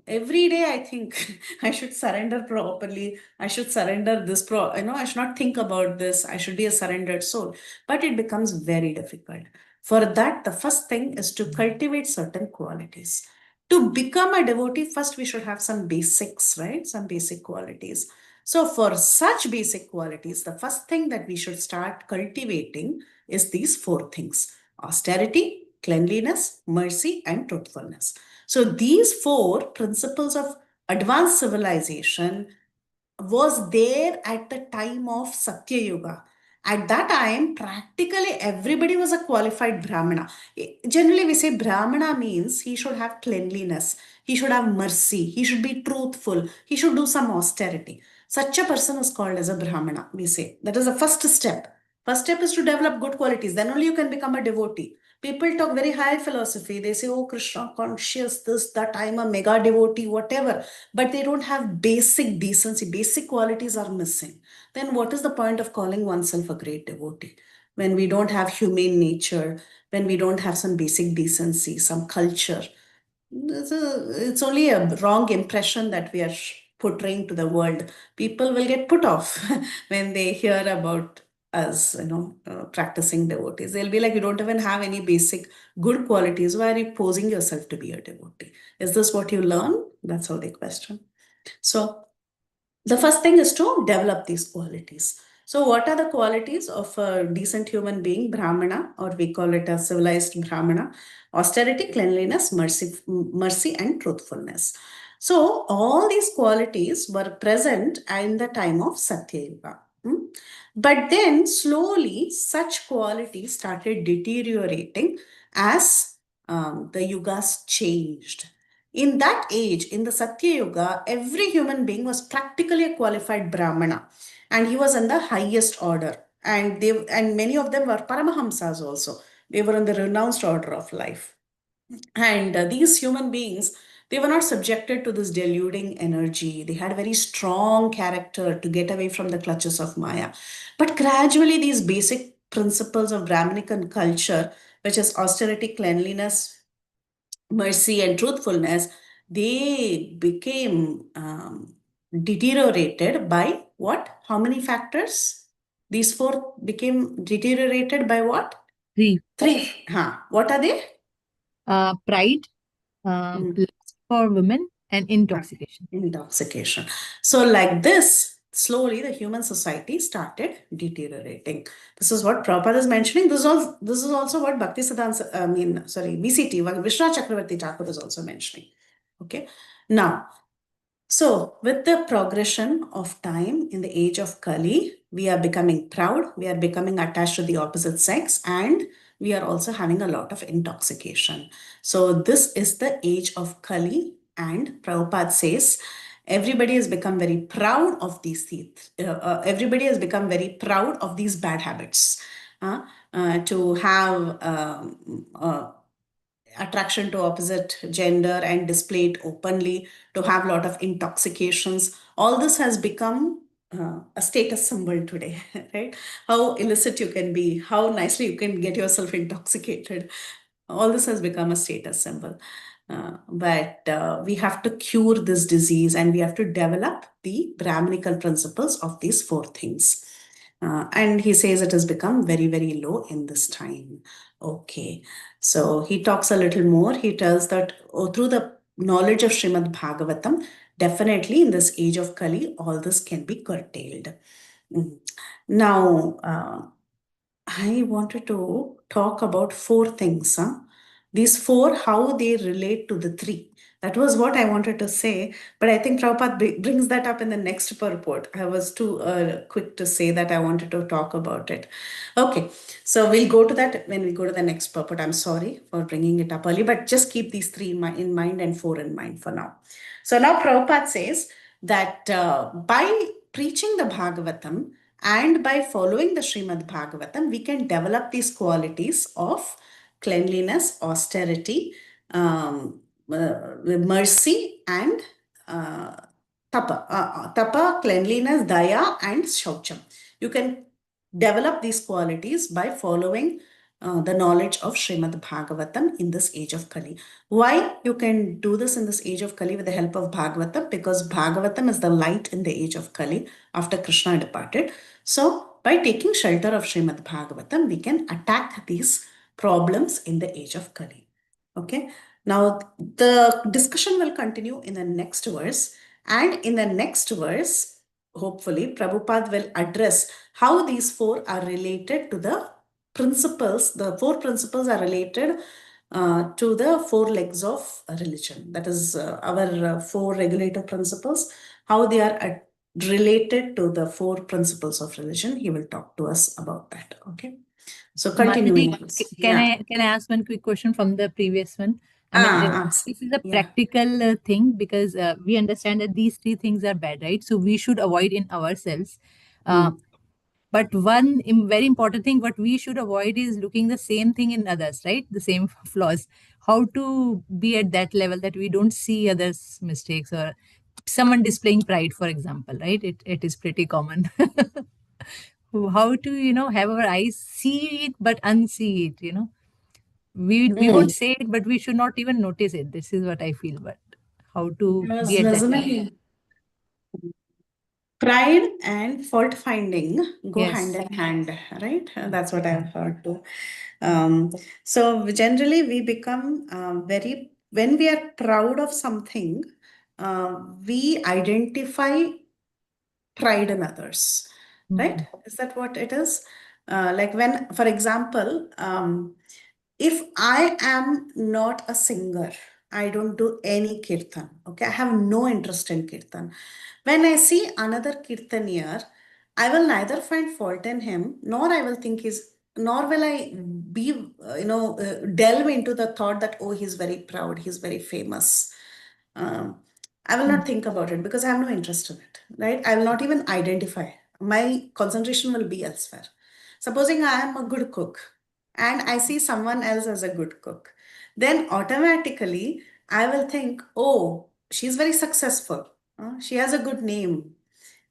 Every day I think I should surrender properly. I should surrender this I should not think about this. I should be a surrendered soul. But it becomes very difficult. For that, the first thing is to cultivate certain qualities. To become a devotee, first we should have some basics, right? Some basic qualities. So for such basic qualities, the first thing that we should start cultivating is these 4 things: austerity, cleanliness, mercy, and truthfulness. So these 4 principles of advanced civilization was there at the time of Satya Yuga. At that time, practically everybody was a qualified Brahmana. Generally, we say Brahmana means he should have cleanliness, he should have mercy, he should be truthful, he should do some austerity. Such a person is called as a Brahmana, we say. That is the first step. First step is to develop good qualities. Then only you can become a devotee. People talk very high philosophy. They say, oh, Krishna conscious, this, that, I'm a mega devotee, whatever. But they don't have basic decency. Basic qualities are missing. Then what is the point of calling oneself a great devotee? When we don't have humane nature, when we don't have some basic decency, some culture. It's only a wrong impression that we are portraying to the world. People will get put off when they hear about us, practicing devotees. They'll be like, you don't even have any basic good qualities. Why are you posing yourself to be a devotee? Is this what you learn? That's how they question. So the first thing is to develop these qualities. So what are the qualities of a decent human being, Brahmana, or we call it a civilized Brahmana? Austerity, cleanliness, mercy, and truthfulness. So all these qualities were present in the time of Satya Yuga. But then slowly such qualities started deteriorating as the yugas changed. In that age, in the Satya Yuga, every human being was practically a qualified Brahmana, and he was in the highest order. And many of them were Paramahamsas also. They were in the renounced order of life. And these human beings, they were not subjected to this deluding energy. They had a very strong character to get away from the clutches of Maya. But gradually, these basic principles of Brahminican culture, which is austerity, cleanliness, mercy, and truthfulness, they became deteriorated by what? How many factors? These four became deteriorated by what? Three. Three. What are they? Pride, lust for women, and intoxication. Intoxication. So, like this, slowly the human society started deteriorating. This is what Prabhupada is mentioning. This is also what Bhakti Siddhanta, BCT, Vishnu Chakravarti Thakur is also mentioning. Okay. Now, so with the progression of time in the age of Kali, we are becoming proud, we are becoming attached to the opposite sex, and we are also having a lot of intoxication. So this is the age of Kali, and Prabhupada says everybody has become very proud of these teeth. Everybody has become very proud of these bad habits. To have attraction to opposite gender and display it openly, to have a lot of intoxications. All this has become a status symbol today, right? How illicit you can be, how nicely you can get yourself intoxicated. All this has become a status symbol. But we have to cure this disease, and we have to develop the Brahminical principles of these four things. And he says it has become very, very low in this time. Okay. So he talks a little more. He tells that through the knowledge of Srimad Bhagavatam, definitely in this age of Kali, all this can be curtailed. Now, I wanted to talk about four things. These four, how they relate to the three. That was what I wanted to say, but I think Prabhupada brings that up in the next purport. I was too quick to say that I wanted to talk about it. Okay, so we'll go to that when we go to the next purport. I'm sorry for bringing it up early, but just keep these three in mind and four in mind for now. So now Prabhupada says that by preaching the Bhagavatam, and by following the Srimad Bhagavatam, we can develop these qualities of cleanliness, austerity, mercy, and tapa, cleanliness, daya, and shaucham. You can develop these qualities by following the knowledge of Srimad Bhagavatam in this age of Kali. Why you can do this in this age of Kali with the help of Bhagavatam? Because Bhagavatam is the light in the age of Kali after Krishna departed. So by taking shelter of Srimad Bhagavatam, we can attack these problems in the age of Kali. Okay. Now the discussion will continue in the next verse. And in the next verse, hopefully, Prabhupada will address how these four are related to the principles. The four principles are related to the four legs of religion. That is our four regulative principles, how they are related to the four principles of religion. He will talk to us about that. Okay. So continuing. Can I ask one quick question from the previous one? This is a practical thing, because we understand that these three things are bad, right? So we should avoid in ourselves. But one very important thing what we should avoid is looking the same thing in others, right? The same flaws. How to be at that level that we don't see others' mistakes, or someone displaying pride, for example, right? It is pretty common. How to, have our eyes see it but unsee it, we won't say it, but we should not even notice it. This is what I feel. But how to be at that level? Pride and fault finding go Yes. hand in hand, right? That's what I've heard too. So generally we become when we are proud of something, we identify pride in others, right? Is that what it is? Like when, for example, if I am not a singer, I don't do any kirtan, okay? I have no interest in kirtan. When I see another kirtanier, I will neither find fault in him, nor I will think nor will I be, delve into the thought that, oh, he's very proud, he's very famous. I will not think about it because I have no interest in it, right? I will not even identify. My concentration will be elsewhere. Supposing I am a good cook and I see someone else as a good cook, then automatically I will think, oh, she's very successful. She has a good name.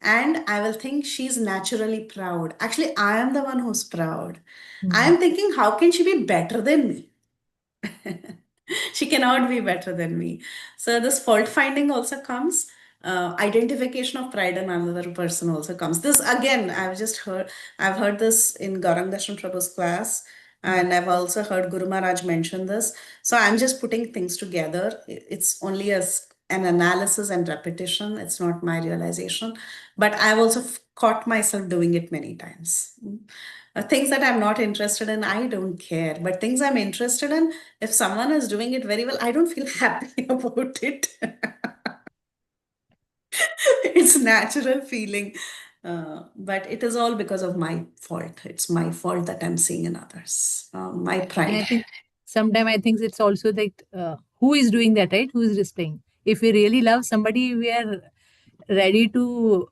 And I will think she's naturally proud. Actually, I am the one who's proud. I am thinking, how can she be better than me? She cannot be better than me. So this fault finding also comes. Identification of pride in another person also comes. This again, I've heard this in Gaurang Darshan Prabhu's class, and I've also heard Guru Maharaj mention this. So I'm just putting things together. It's only an analysis and repetition. It's not my realization, but I've also caught myself doing it many times. Things that I'm not interested in, I don't care. But things I'm interested in, if someone is doing it very well, I don't feel happy about it. It's natural feeling. But it is all because of my fault. It's my fault that I'm seeing in others. My And I pride. think sometimes I think it's also like who is doing that, right? Who is displaying? If we really love somebody, we are ready to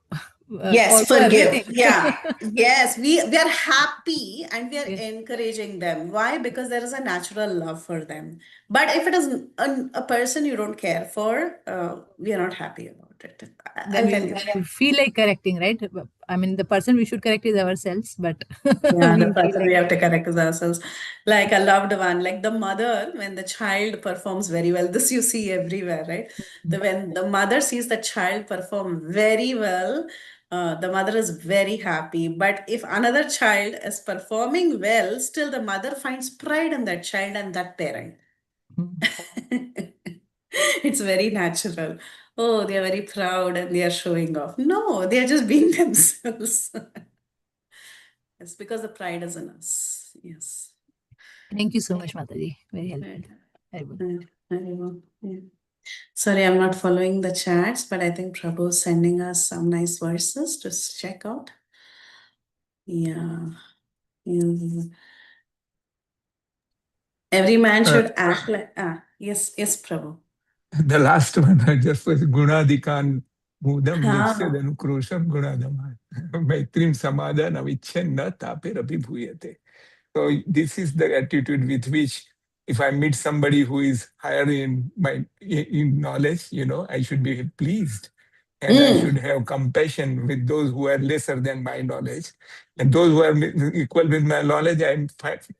Yes, also forgive. everything. Yeah. Yes, we are happy and we are Yeah. encouraging them. Why? Because there is a natural love for them. But if it is a person you don't care for, we are not happy about it. Then I'll tell you. we feel like correcting, right? I mean, the person we should correct is ourselves, but Yeah, the we feel person like we have to correct is ourselves. Like a loved one, like the mother, when the child performs very well, this you see everywhere, right? When the mother sees the child perform very well, the mother is very happy. But if another child is performing well, still the mother finds pride in that child and that parent. It's very natural. Oh, they are very proud and they are showing off. No, they are just being themselves. It's because the pride is in us. Yes. Thank you so much, Mataji. Very helpful. Right. Very good. Right. Very well. Yeah. Sorry, I'm not following the chats, but I think Prabhu is sending us some nice verses to check out. Yeah. Yeah. Every man should act like yes, Prabhu. The last one I just was Gunadikan Mudam Ah. Nitsyadanu Krusham Gunadama. Maitrim Samadana Vichenna Taperapi Bhuyate. So this is the attitude with which if I meet somebody who is higher in knowledge, I should be pleased. And I should have compassion with those who are lesser than my knowledge. And those who are equal with my knowledge,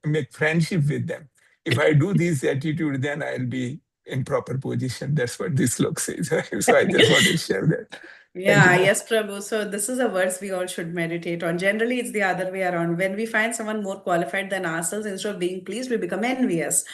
make friendship with them. If I do this attitude, then I'll be in proper position. That's what this slok says. So I just want to share that. Thank you. Yeah, yes, Prabhu. So this is a verse we all should meditate on. Generally, it's the other way around. When we find someone more qualified than ourselves, instead of being pleased, we become envious,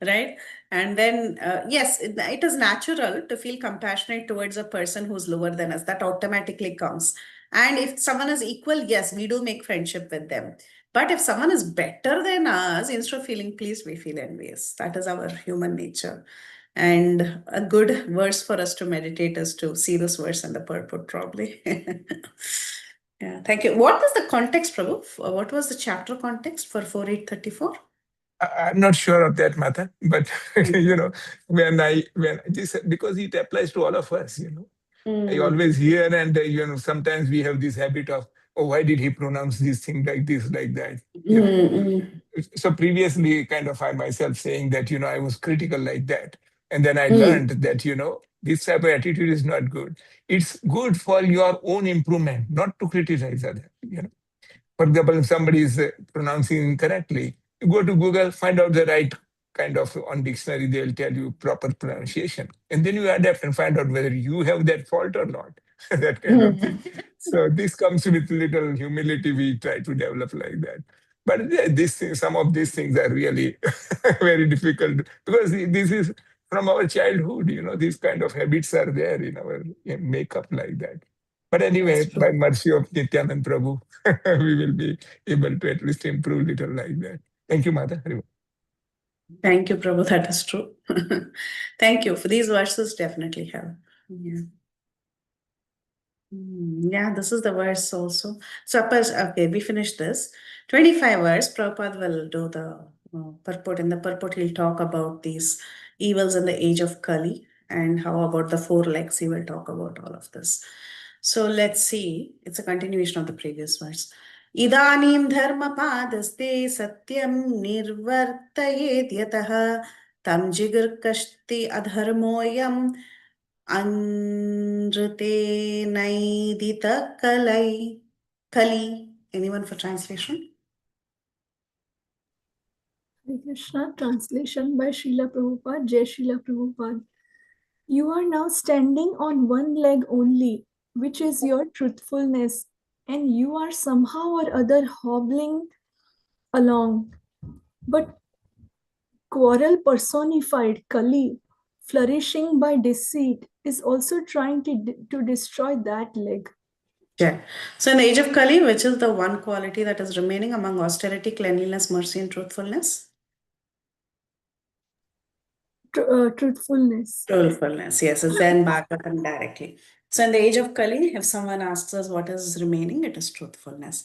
right? And then, yes, it is natural to feel compassionate towards a person who's lower than us. That automatically comes. And if someone is equal, yes, we do make friendship with them. But if someone is better than us, instead of feeling pleased, we feel envious. That is our human nature. And a good verse for us to meditate is to see this verse in the purport, probably. Yeah, thank you. What was the context, Prabhu? What was the chapter context for 4834? I'm not sure of that matter, but when this, because it applies to all of us, I always hear, and sometimes we have this habit of, oh, why did he pronounce this thing like this, like that? So previously, kind of I myself saying that I was critical like that, and then I learned that this type of attitude is not good. It's good for your own improvement, not to criticize others. For example, if somebody is pronouncing incorrectly, you go to Google, find out the right kind of on dictionary, they'll tell you proper pronunciation. And then you adapt and find out whether you have that fault or not, that kind of thing. So this comes with little humility we try to develop like that. But some of these things are really very difficult because this is from our childhood, these kind of habits are there in our makeup like that. But anyway, by mercy of Nityanand Prabhu, we will be able to at least improve little like that. Thank you, Mata. Thank you, Prabhu. That is true. Thank you. For these verses definitely help. Yeah. Yeah, this is the verse also. Suppose, okay, we finished this. 25 verse, Prabhupada will do the purport. In the purport, he'll talk about these evils in the age of Kali and how about the four legs. He will talk about all of this. So let's see. It's a continuation of the previous verse. Idanim dharma padaste satyam nirvartayet yataha tam jigar kashti adharmoyam Anrute Naidita Kalai. Kali. Anyone for translation? Hare Krishna, translation by Srila Prabhupada, Jai Srila Prabhupada. You are now standing on one leg only, which is your truthfulness, and you are somehow or other hobbling along. But quarrel personified, Kali, flourishing by deceit, is also trying to destroy that leg. Yeah. So in the age of Kali, which is the one quality that is remaining among austerity, cleanliness, mercy, and truthfulness? Truthfulness. Truthfulness, yes, it's then Bhagavatam directly. So in the age of Kali, if someone asks us what is remaining, it is truthfulness.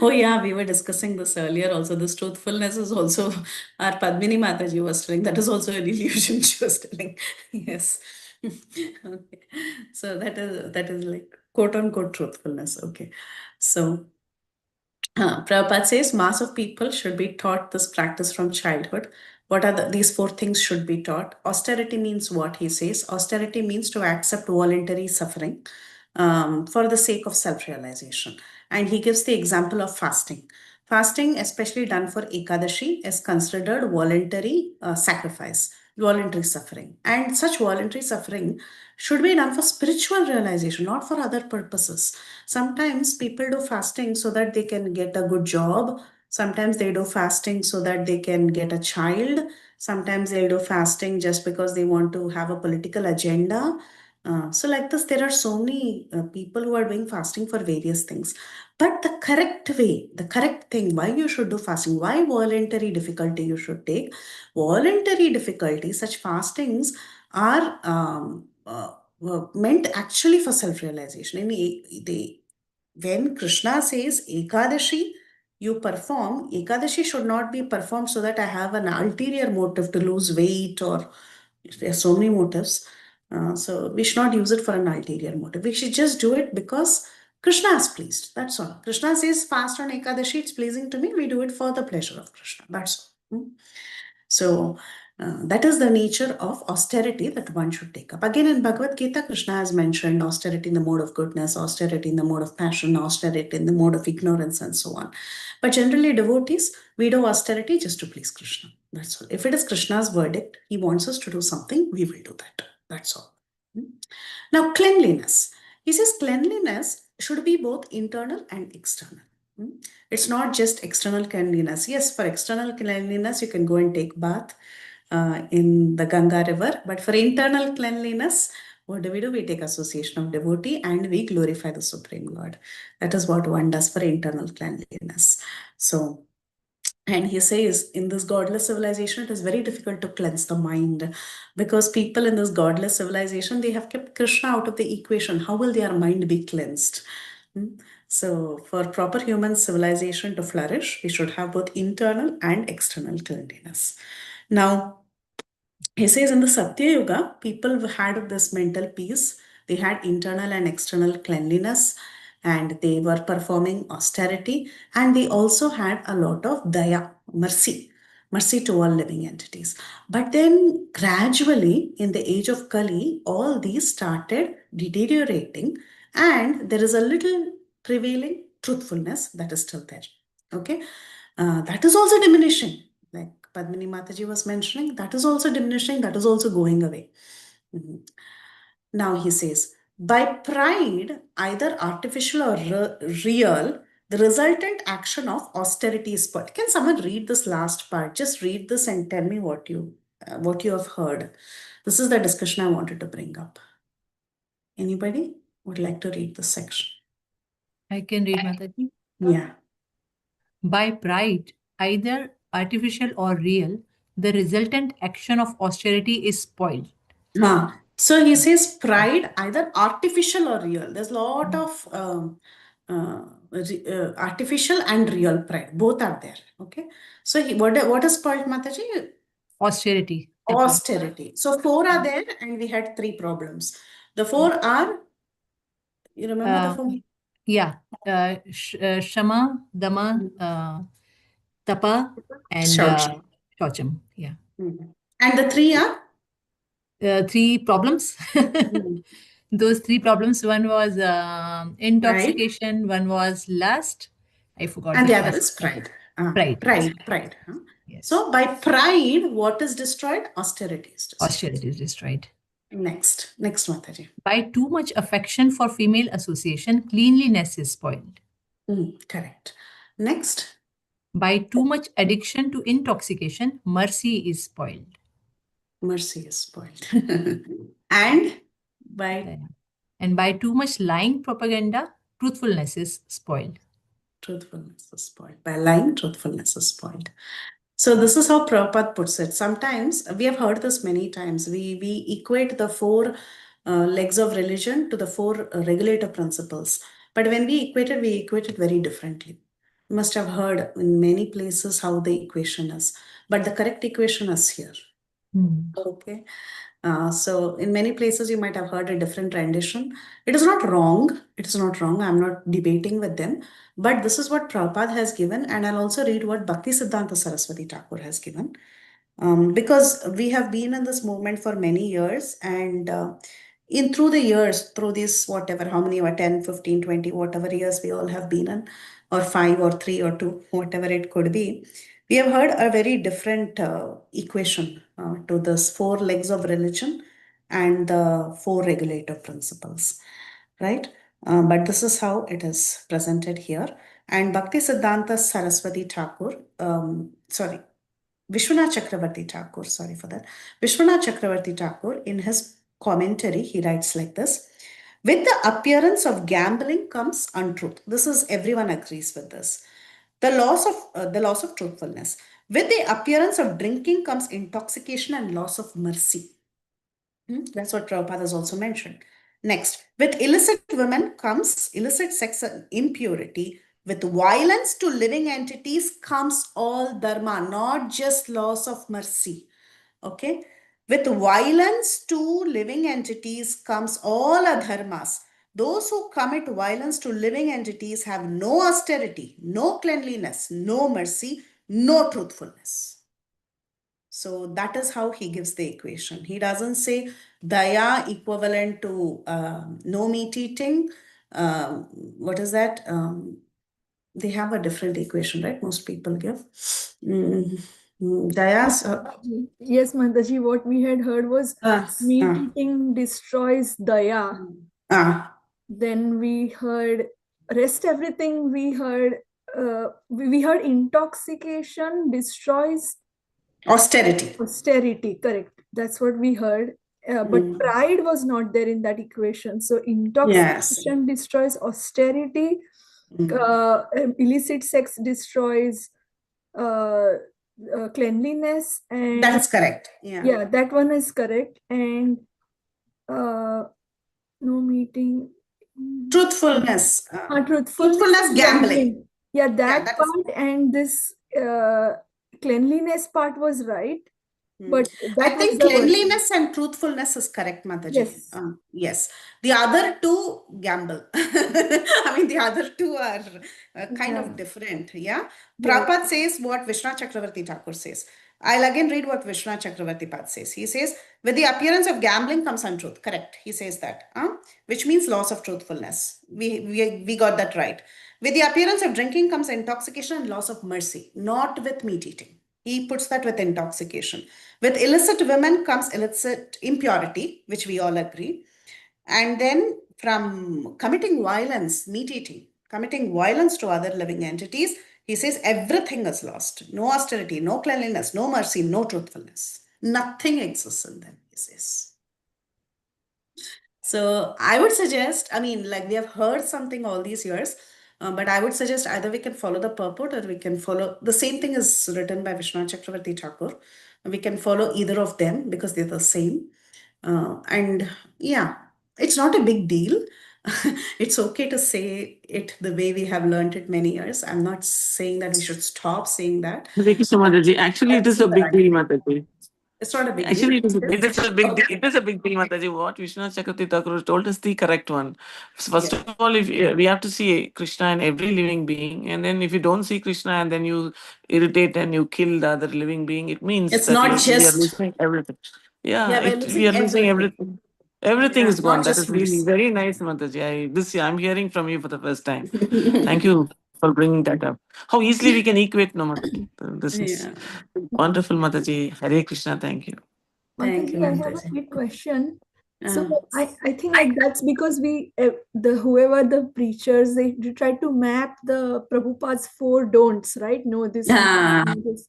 Oh yeah, we were discussing this earlier also. This truthfulness is also our Padmini Mataji was telling. That is also an illusion she was telling. Yes. Okay. So that is like quote unquote truthfulness. Okay. So Prabhupada says mass of people should be taught this practice from childhood. What are these four things should be taught? Austerity means what he says. Austerity means to accept voluntary suffering for the sake of self-realization. And he gives the example of fasting. Fasting, especially done for Ekadashi, is considered voluntary sacrifice, voluntary suffering. And such voluntary suffering should be done for spiritual realization, not for other purposes. Sometimes people do fasting so that they can get a good job. Sometimes they do fasting so that they can get a child. Sometimes they'll do fasting just because they want to have a political agenda. So, like this, there are so many people who are doing fasting for various things. But the correct way, the correct thing, why you should do fasting, why voluntary difficulty you should take, voluntary difficulty, such fastings are meant actually for self-realization. When Krishna says Ekadashi, you perform, Ekadashi should not be performed so that I have an ulterior motive to lose weight or there are so many motives. So we should not use it for an ulterior motive. We should just do it because Krishna is pleased. That's all. Krishna says fast on Ekadashi, it's pleasing to me. We do it for the pleasure of Krishna. That's all. So that is the nature of austerity that one should take up. Again, in Bhagavad Gita, Krishna has mentioned austerity in the mode of goodness, austerity in the mode of passion, austerity in the mode of ignorance, and so on. But generally, devotees, we do austerity just to please Krishna. That's all. If it is Krishna's verdict, he wants us to do something, we will do that. That's all. Now, cleanliness. He says cleanliness should be both internal and external. It's not just external cleanliness. Yes, for external cleanliness, you can go and take bath in the Ganga river. But for internal cleanliness, what do? We take association of devotee and we glorify the Supreme Lord. That is what one does for internal cleanliness. So, and he says in this godless civilization, it is very difficult to cleanse the mind because people in this godless civilization, they have kept Krishna out of the equation. How will their mind be cleansed? So, for proper human civilization to flourish, we should have both internal and external cleanliness. Now, he says in the Satya Yuga, people had this mental peace. They had internal and external cleanliness, and they were performing austerity, and they also had a lot of daya, mercy to all living entities. But then gradually, in the age of Kali, all these started deteriorating, and there is a little prevailing truthfulness that is still there. Okay, that is also diminishing. Like Padmini Mataji was mentioning, that is also diminishing, that is also going away. Now he says, by pride, either artificial or real, the resultant action of austerity is spoiled. Can someone read this last part? Just read this and tell me what you have heard. This is the discussion I wanted to bring up. Anybody would like to read this section? I can read, Mataji. Yeah. By pride, either artificial or real, the resultant action of austerity is spoiled. So he says pride, either artificial or real. There's a lot of artificial and real pride. Both are there. Okay. So what is spoiled, Mataji? Austerity. Austerity. So 4 are there, and we had 3 problems. The 4 are, you remember the 4? Yeah. Shama, Dama, Tapa, and Shaucham. Shaucham. Yeah. And the 3 are? 3 problems. Those 3 problems. One was intoxication, one was lust. I forgot And the which other was. is pride. Pride. Huh? Yes. So by pride, what is destroyed? Austerity is destroyed. Austerity is destroyed. Next, Mataji. By too much affection for female association, cleanliness is spoiled. Correct. Next. By too much addiction to intoxication, mercy is spoiled. Mercy is spoiled. And by too much lying propaganda, truthfulness is spoiled. Truthfulness is spoiled. By lying, truthfulness is spoiled. So this is how Prabhupada puts it. Sometimes, we have heard this many times, we equate the 4 legs of religion to the 4 regulative principles. But when we equate it very differently. You must have heard in many places how the equation is. But the correct equation is here. Okay. So in many places you might have heard a different rendition. It is not wrong. I'm not debating with them. But this is what Prabhupada has given, and I'll also read what Bhakti Siddhanta Saraswati Thakur has given. Because we have been in this movement for many years, and through the years, through this whatever, how many were 10, 15, 20, whatever years we all have been in, or 5 or 3 or 2, whatever it could be, we have heard a very different equation to this 4 legs of religion and the 4 regulative principles, right? But this is how it is presented here. And Bhakti Siddhanta Saraswati Thakur, Vishwanath Chakravarti Thakur, sorry for that. Vishwanath Chakravarti Thakur, in his commentary, he writes like this: with the appearance of gambling comes untruth. This is, everyone agrees with this. The loss of truthfulness. With the appearance of drinking comes intoxication and loss of mercy. That's what Prabhupada has also mentioned. Next, with illicit women comes illicit sex and impurity. With violence to living entities comes all dharma, not just loss of mercy. Okay. With violence to living entities comes all adharmas. Those who commit violence to living entities have no austerity, no cleanliness, no mercy, no truthfulness. So that is how he gives the equation. He doesn't say daya equivalent to no meat eating. What is that? They have a different equation, right? Most people give. Daya's. Yes, Mataji, what we had heard was meat eating destroys daya. Then we heard rest everything. We heard intoxication destroys austerity. Austerity, correct. That's what we heard. But pride was not there in that equation. So intoxication destroys austerity. Illicit sex destroys cleanliness, and that's correct. Yeah, that one is correct. And no meeting. Truthfulness. Truthfulness, gambling. Yeah, that part and this cleanliness part was right. But I think cleanliness and truthfulness is correct, Mataji. Yes. The other 2 gamble. I mean, the other 2 are kind of different. Yeah. Prabhupada says what Vishwanath Chakravarti Thakur says. I'll again read what Vishwanath Chakravarti Pad says. He says, with the appearance of gambling comes untruth. Correct. He says that, which means loss of truthfulness. We got that right. With the appearance of drinking comes intoxication and loss of mercy, not with meat eating. He puts that with intoxication. With illicit women comes illicit impurity, which we all agree. And then from committing violence, meat eating, committing violence to other living entities, he says everything is lost. No austerity, no cleanliness, no mercy, no truthfulness. Nothing exists in them, he says. So I would suggest, I mean, like we have heard something all these years, but I would suggest either we can follow the purport or we can follow, the same thing is written by Vishwanath Chakravarti Thakur. We can follow either of them because they're the same. And yeah, it's not a big deal. It's okay to say it the way we have learned it many years. I'm not saying that we should stop saying that. Thank you so much, Mataji. Actually, it is a big deal, Mataji. It's not a big Actually, deal. it is a big deal. It is a big deal, Mataji. What Vishwanath Chakravarti Thakur told us the correct one. First of all, if we have to see Krishna in every living being, and then if you don't see Krishna and then you irritate and you kill the other living being, it means It's that not we are just, losing everything. yeah, we're We losing are losing everything. everything. Everything Yeah, is gone. not That just is really roots. very nice, Mataji. I'm hearing from you for the first time. Thank you for bringing that up. How easily we can equate, no, Mataji. This is Yeah. wonderful, Mataji. Hare Krishna. Thank you. Thank you, Mataji, I have a Mataji. quick question. So Uh, I think like that's because whoever the preachers they try to map the Prabhupada's four don'ts, right? No this, ah, no this.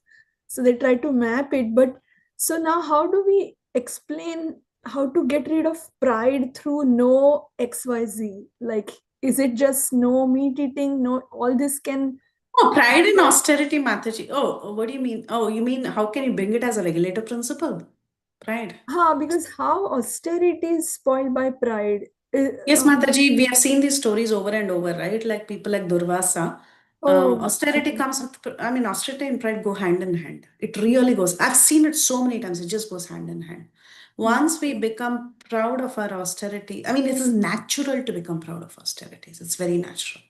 So they try to map it, but so now how do we explain how to get rid of pride through no XYZ? Like, is it just no meat eating? No, all this can. oh, pride and austerity, Mataji. Oh, what do you mean? Oh, you mean how can you bring it as a regulator principle? Pride. Because how austerity is spoiled by pride. Yes, Mataji, we have seen these stories over and over, right? Like people like Durvasa. Austerity comes with, I mean, austerity and pride go hand in hand. It really goes. I've seen it so many times. It just goes hand in hand. Once we become proud of our austerity, I mean, it is natural to become proud of austerities. It's very natural.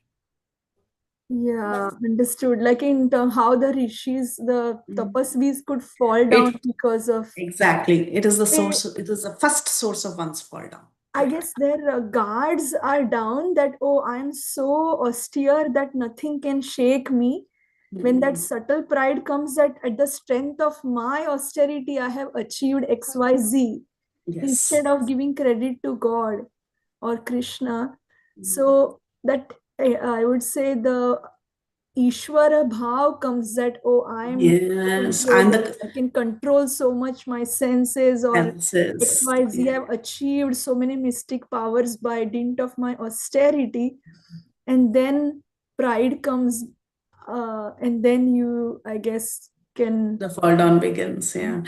Yeah, understood. Like in how the rishis, the tapasvis could fall down because of. Exactly. It is the source. It is the first source of one's fall down. I guess their guards are down that, oh, I'm so austere that nothing can shake me. When that subtle pride comes that at the strength of my austerity, I have achieved XYZ, Yes. instead of giving credit to God or Krishna. So that I would say the Ishvara bhav comes that, oh, I'm Yes, and I can control so much my senses, or XYZ have achieved so many mystic powers by dint of my austerity. And then pride comes, and then you, I guess, can. the fall down begins. Yeah.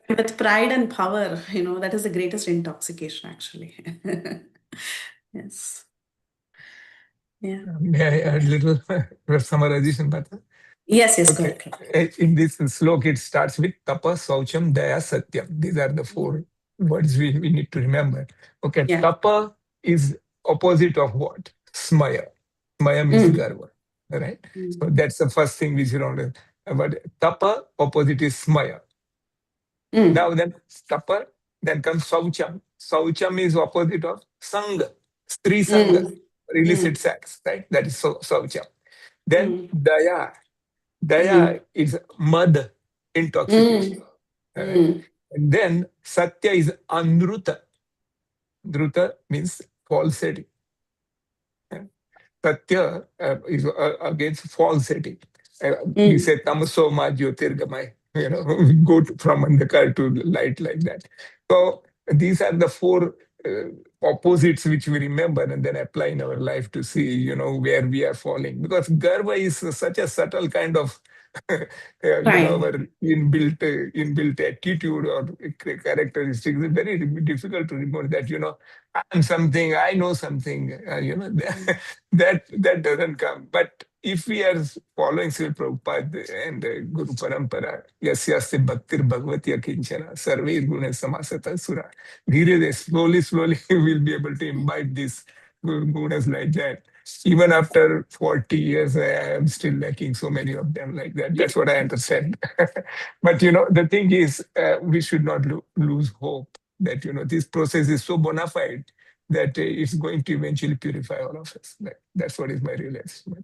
And with pride and power, that is the greatest intoxication, actually. Yes. Yeah. May I add a little summarization, Bata? Yes, Okay. go ahead. In this slok, it starts with tapa, saucham, daya, satyam. These are the four words we need to remember. Okay, Yeah. tapa is opposite of what? Smaya. Smaya means garva, right? So that's the first thing we should understand. But tapa, opposite is smaya. Now then tapa, then comes saucham. Saucham is opposite of sanga, stri sanga, illicit sex, right? That is saucham. Then daya. Daya is mud, intoxication. Right? And then satya is anruta. Druta means falsity. Satya is against falsity. We say tamaso ma jyotirgamay. Go from andhakar to light like that. So these are the four opposites which we remember and then apply in our life to see, where we are falling. Because garva is such a subtle kind of, our inbuilt attitude or characteristics. It's very difficult to remove that, I'm something, I know something, that doesn't come. But if we are following Sri Prabhupada and Guru Parampara, yasyasya bhaktir bhagavati akinchana, sarve guna samasata sura, slowly we'll be able to imbibe these gunas like that. Even after 40 years, I am still lacking so many of them like that. That's what I understand. But, the thing is, we should not lose hope that, this process is so bona fide that it's going to eventually purify all of us. That's what is my realization.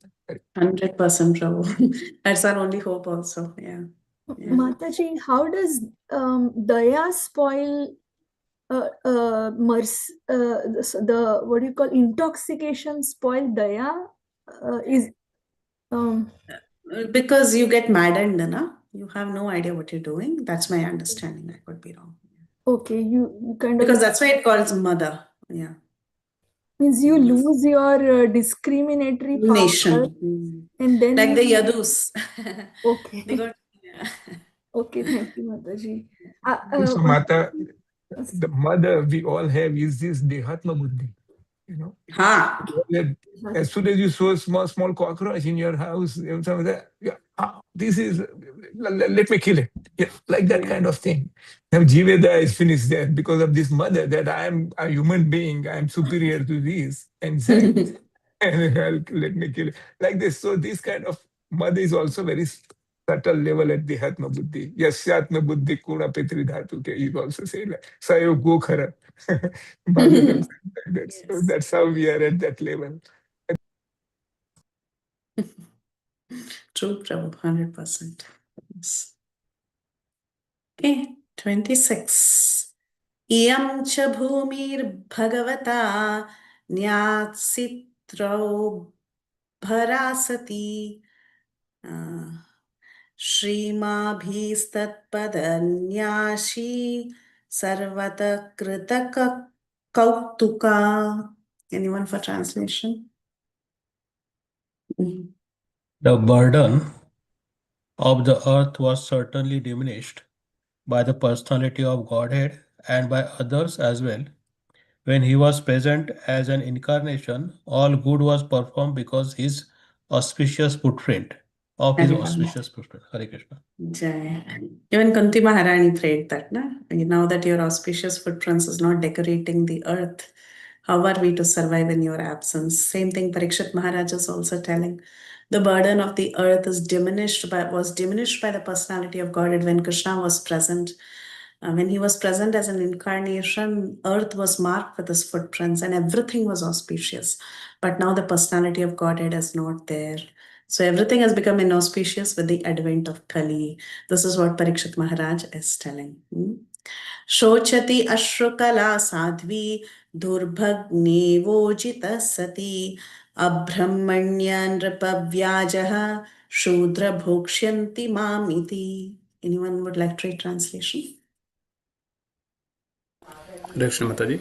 100%, Prabhu. That's our only hope also. Yeah. Mataji, how does daya spoil mercy, the what do you call intoxication spoil daya? Because you get maddened, na? You have no idea what you're doing. That's my understanding. I could be wrong. Okay, you kind Because of. that's why it calls mother. Yeah. Means you lose your discriminatory power. Nation. And then like the Yadus. Okay. They got, Okay, thank you, Mataji. So Mata, the mother we all have is this Dehatma Buddhi. Ha. As soon as you saw a small cockroach in your house, this is, let me kill it. Yeah, like that kind of thing. Now Jiveda is finished there because of this mother, that I am a human being, I am superior to this and that. And let me kill it. Like this. So this kind of mother is also very subtle level at the Hatma Buddhi. Yasyatma Buddhi Kuna Petri Dhatu. You also say like Sayo Go Khara. Bhagavatam says like that. So Yes. that's how we are at that level. True, Prabhu, 100%. Yes. Okay, 26. Iyam cha bhumir bhagavata nyatsitrau bharasati श्रीमाभीस्तत्पदन्याशी sarvata kritaka kautuka. Anyone for translation? The burden of the earth was certainly diminished by the personality of Godhead and by others as well. When he was present as an incarnation, all good was performed because his auspicious footprint Hare Krishna. Jai. Even Kunti Maharani prayed that, na? Now that your auspicious footprints is not decorating the earth, how are we to survive in your absence? Same thing Parikshit Maharaj is also telling. The burden of the earth was diminished by the personality of God when Krishna was present. When he was present as an incarnation, earth was marked with his footprints and everything was auspicious. But now the personality of Godhead is not there. So everything has become inauspicious with the advent of Kali. This is what Parikshit Maharaj is telling. Shochati ashrukala sadhvi durbhagnevojita sati abbrahmanya nripavyajaha shudra bhokshyanti mamiti. Anyone would like to read translation? Krishna Mataji.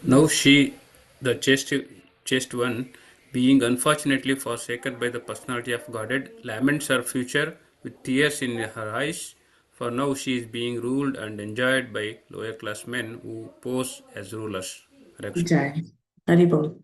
Now she, the chaste one, being unfortunately forsaken by the personality of Godhead, laments her future with tears in her eyes, for now she is being ruled and enjoyed by lower class men who pose as rulers. Jai. Haribol.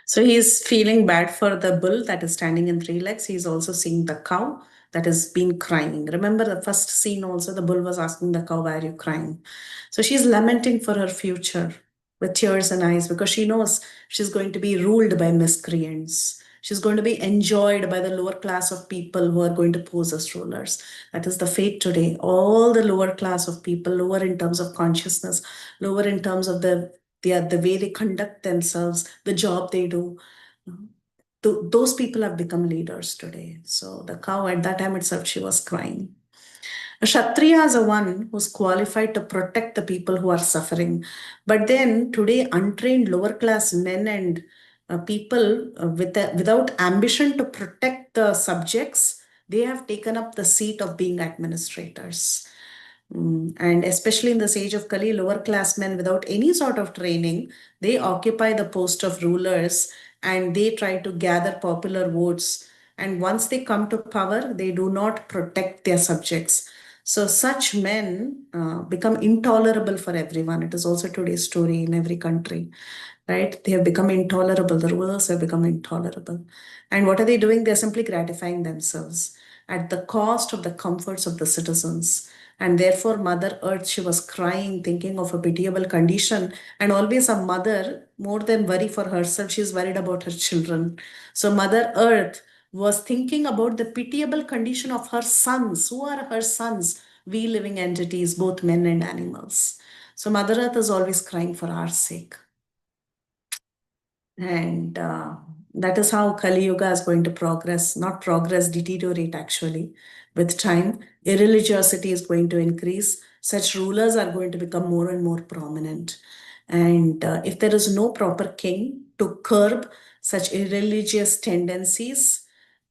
So he is feeling bad for the bull that is standing in three legs. He is also seeing the cow that has been crying. Remember the first scene also, the bull was asking the cow, why are you crying? So she's lamenting for her future with tears in eyes because she knows she's going to be ruled by miscreants. She's going to be enjoyed by the lower class of people who are going to pose as rulers. That is the fate today. All the lower class of people, lower in terms of consciousness, lower in terms of the way they conduct themselves, the job they do. Those people have become leaders today. So the cow at that time itself, she was crying. A Kshatriya is a one who's qualified to protect the people who are suffering. But then today, untrained lower class men and people without ambition to protect the subjects, they have taken up the seat of being administrators. And especially in this age of Kali, lower class men without any sort of training, they occupy the post of rulers and they try to gather popular votes. And once they come to power, they do not protect their subjects. So such men become intolerable for everyone. It is also today's story in every country, right? They have become intolerable. The rulers have become intolerable. And what are they doing? They're simply gratifying themselves at the cost of the comforts of the citizens. And therefore, Mother Earth, she was crying, thinking of a pitiable condition. And always a mother, more than worry for herself, she's worried about her children. So Mother Earth was thinking about the pitiable condition of her sons. Who are her sons? We living entities, both men and animals. So Mother Earth is always crying for our sake. And that is how Kali Yuga is going to progress, not progress, deteriorate actually. With time, irreligiosity is going to increase. Such rulers are going to become more and more prominent. And if there is no proper king to curb such irreligious tendencies,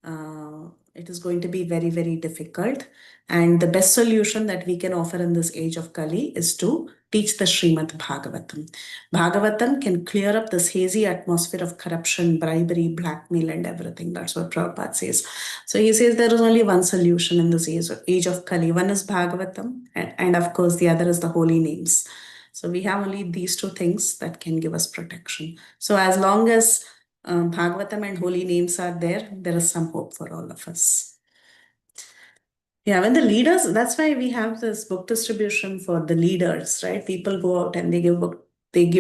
it is going to be very, very difficult. And the best solution that we can offer in this age of Kali is to teach the Srimad Bhagavatam. Bhagavatam can clear up this hazy atmosphere of corruption, bribery, blackmail, and everything. That's what Prabhupada says. So he says there is only one solution in this age of Kali. One is Bhagavatam, and of course the other is the holy names. So we have only these two things that can give us protection. So as long as Bhagavatam and holy names are there, there is some hope for all of us. Yeah, when the leaders, that's why we have this book distribution for the leaders, right? People go out and they give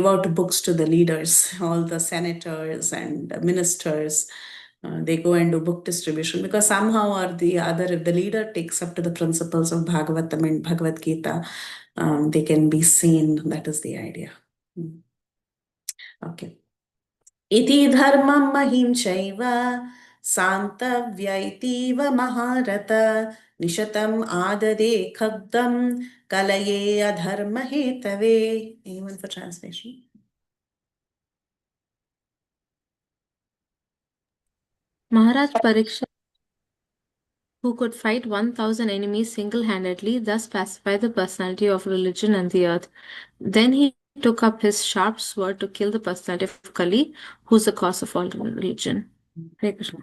out books to the leaders, all the senators and ministers. They go and do book distribution because somehow or the other, if the leader takes up to the principles of Bhagavatam and Bhagavad Gita, they can be seen. That is the idea. Okay. Iti dharmam mahim chaiva santavya maharata nishatam adade khagdam kalaye adharma hetave. Anyone for translation? Maharaj Pariksha, who could fight 1,000 enemies single-handedly, thus pacified the personality of religion and the earth. Then he took up his sharp sword to kill the personality of Kali, who's the cause of all religion. Hare Krishna.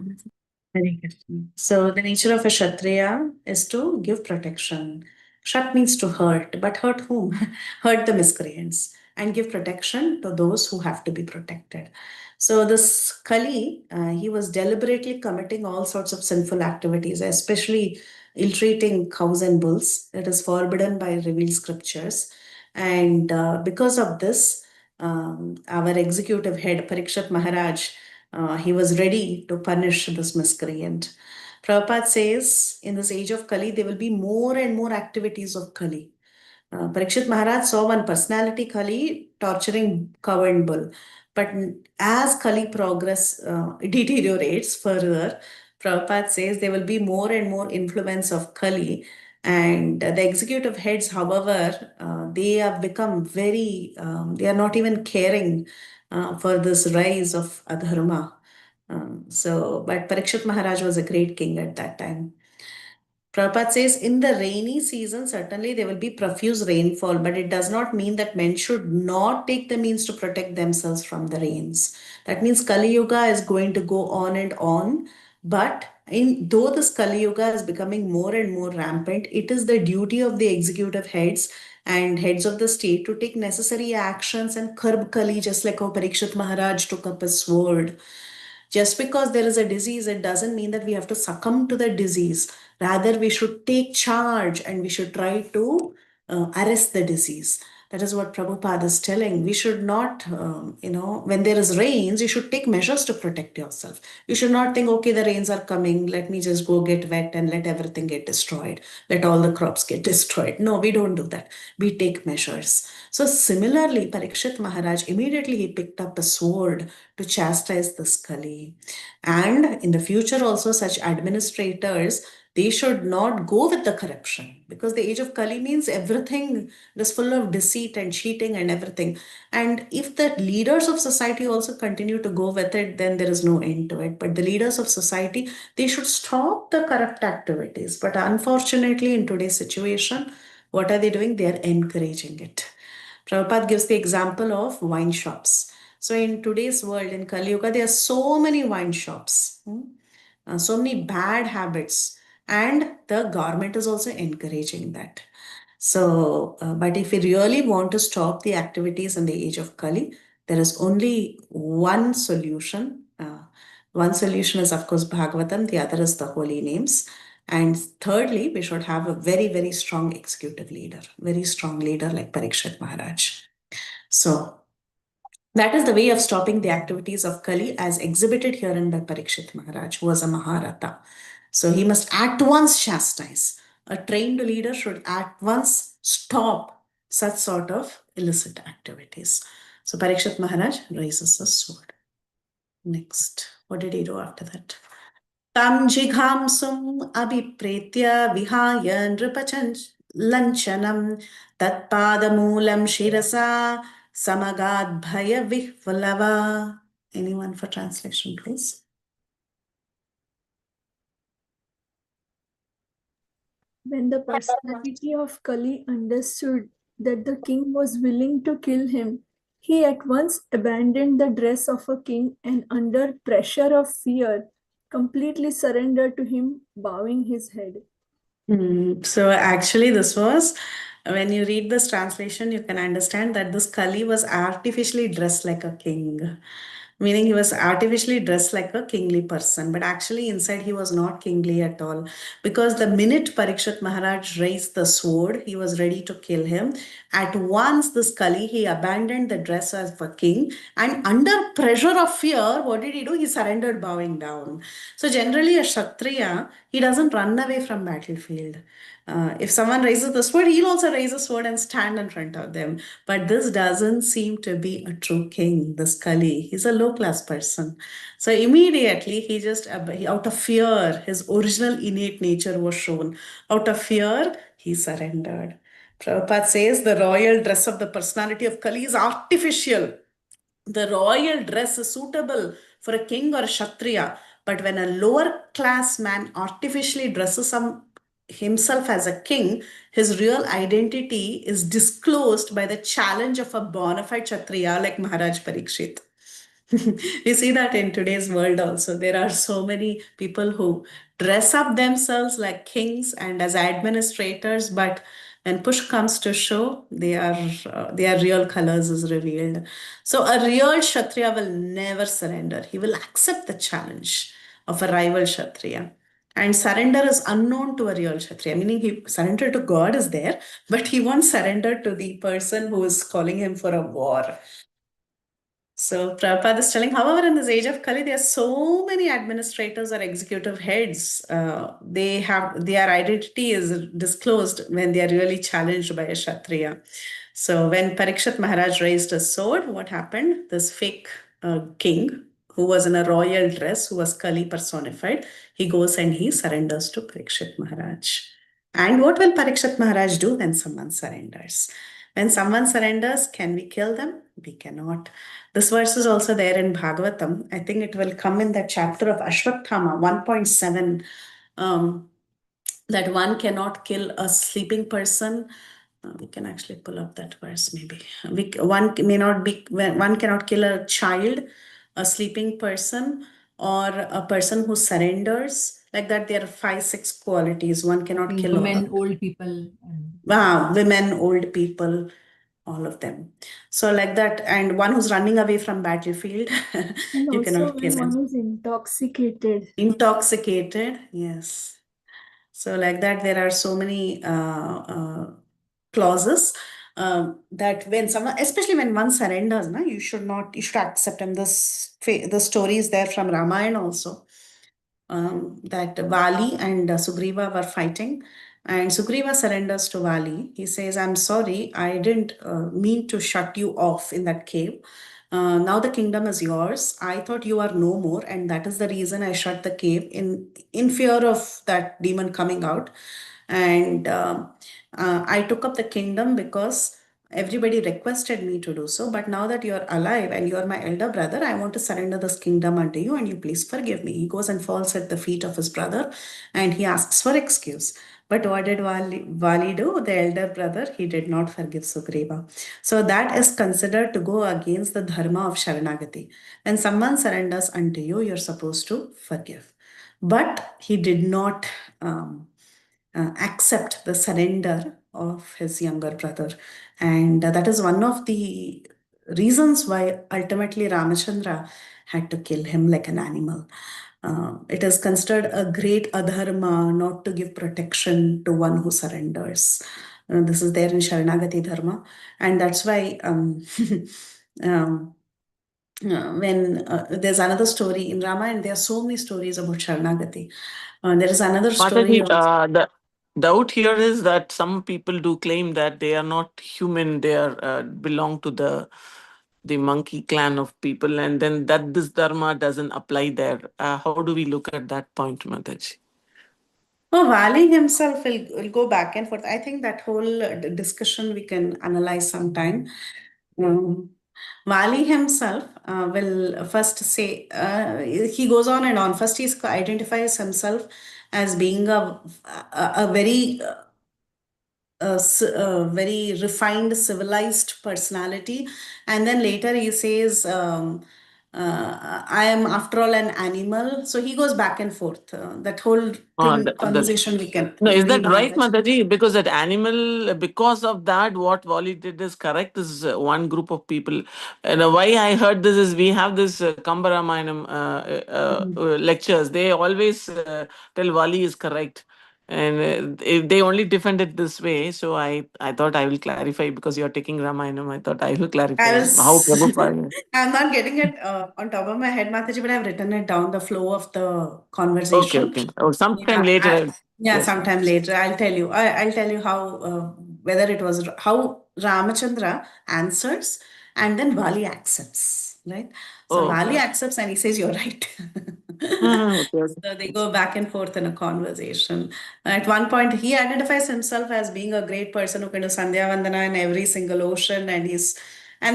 Very good. So the nature of a Kshatriya is to give protection. Kshat means to hurt, but hurt whom? Hurt the miscreants and give protection to those who have to be protected. So this Kali, he was deliberately committing all sorts of sinful activities, especially ill-treating cows and bulls. It is forbidden by revealed scriptures. And because of this, our executive head, Parikshat Maharaj, he was ready to punish this miscreant. Prabhupada says, in this age of Kali, there will be more and more activities of Kali. Parikshit Maharaj saw one personality, Kali, torturing cow and bull. But as Kali progress deteriorates further, Prabhupada says there will be more and more influence of Kali. And the executive heads, however, they have become very, they are not even caring for this rise of adharma. But Parikshit Maharaj was a great king at that time. Prabhupada says, in the rainy season, certainly there will be profuse rainfall, but it does not mean that men should not take the means to protect themselves from the rains. That means Kali Yuga is going to go on and on, but though this Kali Yuga is becoming more and more rampant, it is the duty of the executive heads and heads of the state to take necessary actions and curb Kali, just like how Parikshit Maharaj took up a sword. Just because there is a disease, it doesn't mean that we have to succumb to the disease. Rather, we should take charge and we should try to arrest the disease. That is what Prabhupada is telling. We should not, when there is rains, you should take measures to protect yourself. You should not think, okay, the rains are coming, let me just go get wet and let everything get destroyed. Let all the crops get destroyed. No, we don't do that. We take measures. So similarly, Parikshit Maharaj, immediately he picked up a sword to chastise this Kali. And in the future also, such administrators, they should not go with the corruption, because the age of Kali means everything is full of deceit and cheating and everything. And if the leaders of society also continue to go with it, then there is no end to it. But the leaders of society, they should stop the corrupt activities. But unfortunately, in today's situation, what are they doing? They are encouraging it. Prabhupada gives the example of wine shops. So in today's world, in Kali Yuga, there are so many wine shops, so many bad habits, and the government is also encouraging that. So, but if we really want to stop the activities in the age of Kali, there is only one solution. One solution is, of course, Bhagavatam, the other is the holy names. And thirdly, we should have a very, very strong executive leader, very strong leader like Parikshit Maharaj. So that is the way of stopping the activities of Kali as exhibited herein by Parikshit Maharaj, who was a Maharata. So he must at once chastise. A trained leader should at once stop such sort of illicit activities. So Parikshit Maharaj raises a sword. Next, what did he do after that? Tam jighamsum abhipretya vihaya nripachanchalanam tatpadamulam shirasa samagad bhaya vihvalava. Anyone for translation, please? When the personality of Kali understood that the king was willing to kill him, he at once abandoned the dress of a king and, under pressure of fear, completely surrendered to him, bowing his head. So actually, this was when you read this translation, you can understand that this Kali was artificially dressed like a king, meaning he was artificially dressed like a kingly person, but actually inside he was not kingly at all. Because the minute Parikshit Maharaj raised the sword, he was ready to kill him. At once, this Kali, he abandoned the dress of a king, and under pressure of fear, what did he do? He surrendered, bowing down. So generally, a Kshatriya, he doesn't run away from battlefield. If someone raises the sword, he'll also raise a sword and stand in front of them. But this doesn't seem to be a true king, this Kali. He's a low class person. So immediately he just, out of fear, his original innate nature was shown. Out of fear, he surrendered. Prabhupada says the royal dress of the personality of Kali is artificial. The royal dress is suitable for a king or a Kshatriya. But when a lower class man artificially dresses himself as a king, his real identity is disclosed by the challenge of a bona fide Kshatriya like Maharaj Parikshit. We see that in today's world also. There are so many people who dress up themselves like kings and as administrators, but when push comes to shove, their real colors is revealed. So a real Kshatriya will never surrender. He will accept the challenge of a rival Kshatriya. And surrender is unknown to a real Kshatriya, meaning he surrender to God is there, but he won't surrender to the person who is calling him for a war. So Prabhupada is telling, however, in this age of Kali, there are so many administrators or executive heads. Their identity is disclosed when they are really challenged by a Kshatriya. So when Parikshit Maharaj raised his sword, what happened? This fake king who was in a royal dress, who was Kali personified, he goes and he surrenders to Parikshit Maharaj. And what will Parikshit Maharaj do when someone surrenders? When someone surrenders, can we kill them? We cannot. This verse is also there in Bhagavatam. I think it will come in that chapter of Ashwatthama 1.7, that one cannot kill a sleeping person. We can actually pull up that verse maybe. One cannot kill a child, a sleeping person, or a person who surrenders. Like that, there are 5-6 qualities. One cannot kill Women, old people. And women, old people, all of them. So like that, and one who's running away from battlefield, And you also cannot when kill one him. is intoxicated. Intoxicated, yes. So like that, there are so many clauses that when someone, especially when one surrenders, you should accept them. The story is there from Ramayana also. That Vali and Sugriva were fighting, and Sugriva surrenders to Vali. He says, I'm sorry, I didn't mean to shut you off in that cave. Now the kingdom is yours. I thought you are no more, and that is the reason I shut the cave in fear of that demon coming out. And I took up the kingdom because everybody requested me to do so. But now that you're alive and you're my elder brother, I want to surrender this kingdom unto you, and you please forgive me. He goes and falls at the feet of his brother and he asks for excuse. But what did Vali do? The elder brother, he did not forgive Sugriva. So that is considered to go against the dharma of Sharanagati. When someone surrenders unto you, you're supposed to forgive. But he did not accept the surrender of his younger brother. And that is one of the reasons why ultimately Ramachandra had to kill him like an animal. It is considered a great adharma not to give protection to one who surrenders. This is there in Sharanagati Dharma. And that's why when there's another story in Ramayana, there are so many stories about Sharanagati. There is another story Mataji, of the doubt here is that some people do claim that they are not human; they are belong to the monkey clan of people, and then that this dharma doesn't apply there. How do we look at that point, Mataji? Oh, Valley himself will go back and forth. I think that whole discussion we can analyze sometime. Um, Valley himself will first say, he goes on and on. First, he identifies himself as being a very refined, civilized personality. And then later he says, I am after all an animal. So he goes back and forth. That whole conversation we can. No, is read that on right, that. Mataji? Because that animal, because of that, what Wally did is correct. This is one group of people. And why I heard this is we have this Kambaramayana lectures. They always tell Wally is correct. And they only defend it this way. So I thought I will clarify because you're taking Ramayanam. I thought I will clarify I how was. Prabhupada. I'm not getting it on top of my head, Mataji, but I've written it down, the flow of the Okay, conversation. okay. Or sometime Yeah, later. Yes. sometime later. I'll tell you. I'll tell you how, whether it was how Ramachandra answers and then Vali accepts, right? So Oh, Vali okay. accepts and he says, "You're right." Okay. So they go back and forth in a conversation. At one point, he identifies himself as being a great person who can do Sandhya Vandana in every single ocean, and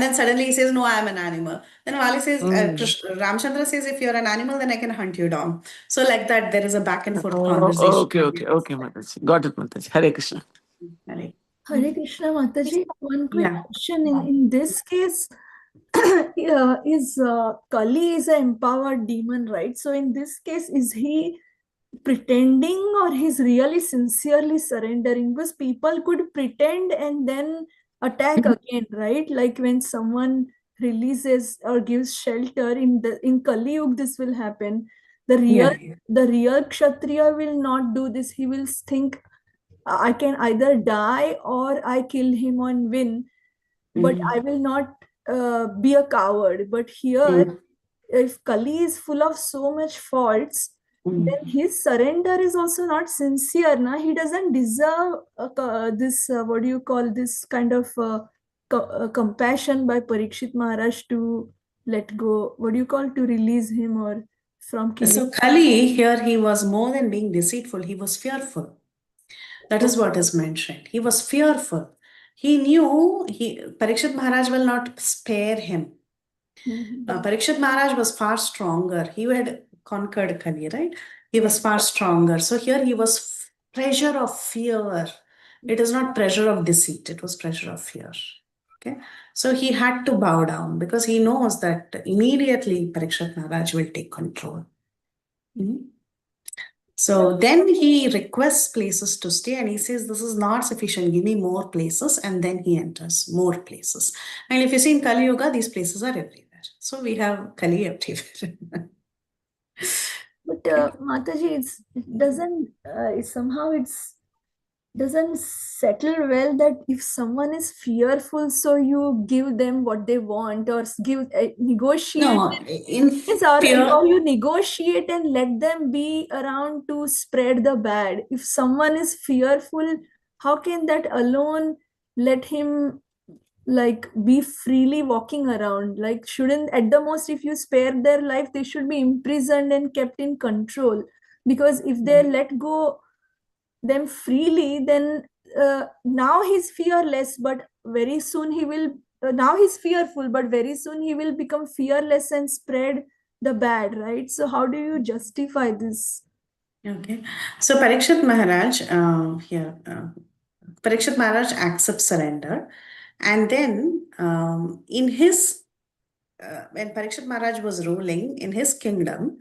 then suddenly he says, "No, I am an animal." Then Vali says, Ramchandra says, "If you're an animal, then I can hunt you down." So like that, there is a back and forth Oh, conversation. okay, Mataji. Got it, Mataji. Hare Krishna. Right. Hare Krishna, Mataji. One quick Yeah. question. In this case, Kali is an empowered demon, right? So in this case, is he pretending or he's really sincerely surrendering? Because people could pretend and then attack again, right? Like when someone releases or gives shelter in Kali Yuga, this will happen. The real Kshatriya will not do this. He will think, I can either die or I kill him and win, but I will not be a coward. But here, if Kali is full of so much faults, then his surrender is also not sincere. Na? He doesn't deserve this, what do you call this kind of compassion by Parikshit Maharaj to let go. What do you call, to release him or from killing? So Kali here, he was more than being deceitful, he was fearful. That is what is mentioned. He was fearful. He knew Parikshit Maharaj will not spare him. Parikshit Maharaj was far stronger. He had conquered Kali, right? He was far stronger. So here he was pressure of fear. It is not pressure of deceit. It was pressure of fear. Okay. So he had to bow down because he knows that immediately Parikshit Maharaj will take control. So then he requests places to stay and he says, "This is not sufficient. Give me more places." And then he enters more places. And if you see in Kali Yuga, these places are everywhere. So we have Kali everywhere. But Mataji, it doesn't somehow doesn't settle well that if someone is fearful, so you give them what they want or give negotiate. No, in Yes, fear. or you negotiate and let them be around to spread the bad. If someone is fearful, how can that alone let him like be freely walking around? Like, shouldn't, at the most, if you spare their life, they should be imprisoned and kept in control? Because if they let go them freely, then now he's fearless, but very soon he will now he's fearful, but very soon he will become fearless and spread the bad, right? So how do you justify this? Okay. So Parikshit Maharaj, Parikshit Maharaj accepts surrender. And then in his, when Parikshit Maharaj was ruling in his kingdom,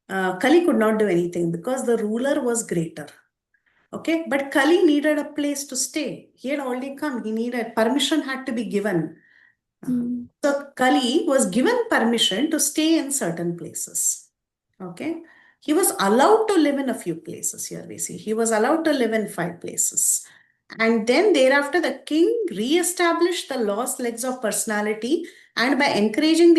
Kali could not do anything because the ruler was greater. Okay. But Kali needed a place to stay. He had already come. He needed, permission had to be given. So Kali was given permission to stay in certain places. Okay. He was allowed to live in a few places here, we see. He was allowed to live in 5 places. And then thereafter, the king re-established the lost legs of personality, and by encouraging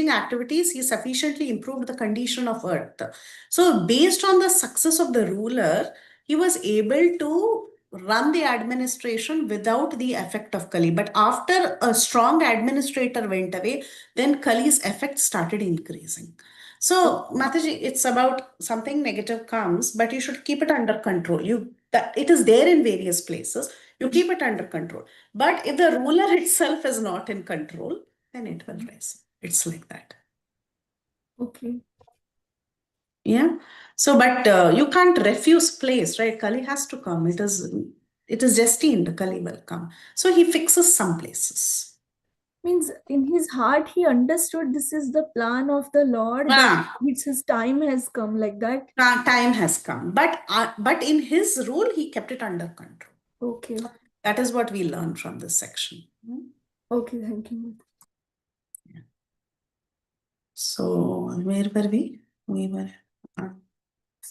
activities, he sufficiently improved the condition of earth. So based on the success of the ruler, he was able to run the administration without the effect of Kali. But after a strong administrator went away, then Kali's effect started increasing. So, Mataji, it's about something negative comes, but you should keep it under control. It is there in various places. You keep it under control. But if the ruler itself is not in control, then it will rise. It's like that. Okay. Yeah. So, but you can't refuse place, right? Kali has to come. It is destined. Kali will come. So he fixes some places. Means in his heart he understood this is the plan of the Lord, Ah, but it's his time has come, like that. time has come. But in his rule, he kept it under control. Okay. That is what we learn from this section. Okay, thank you. So where were we? We were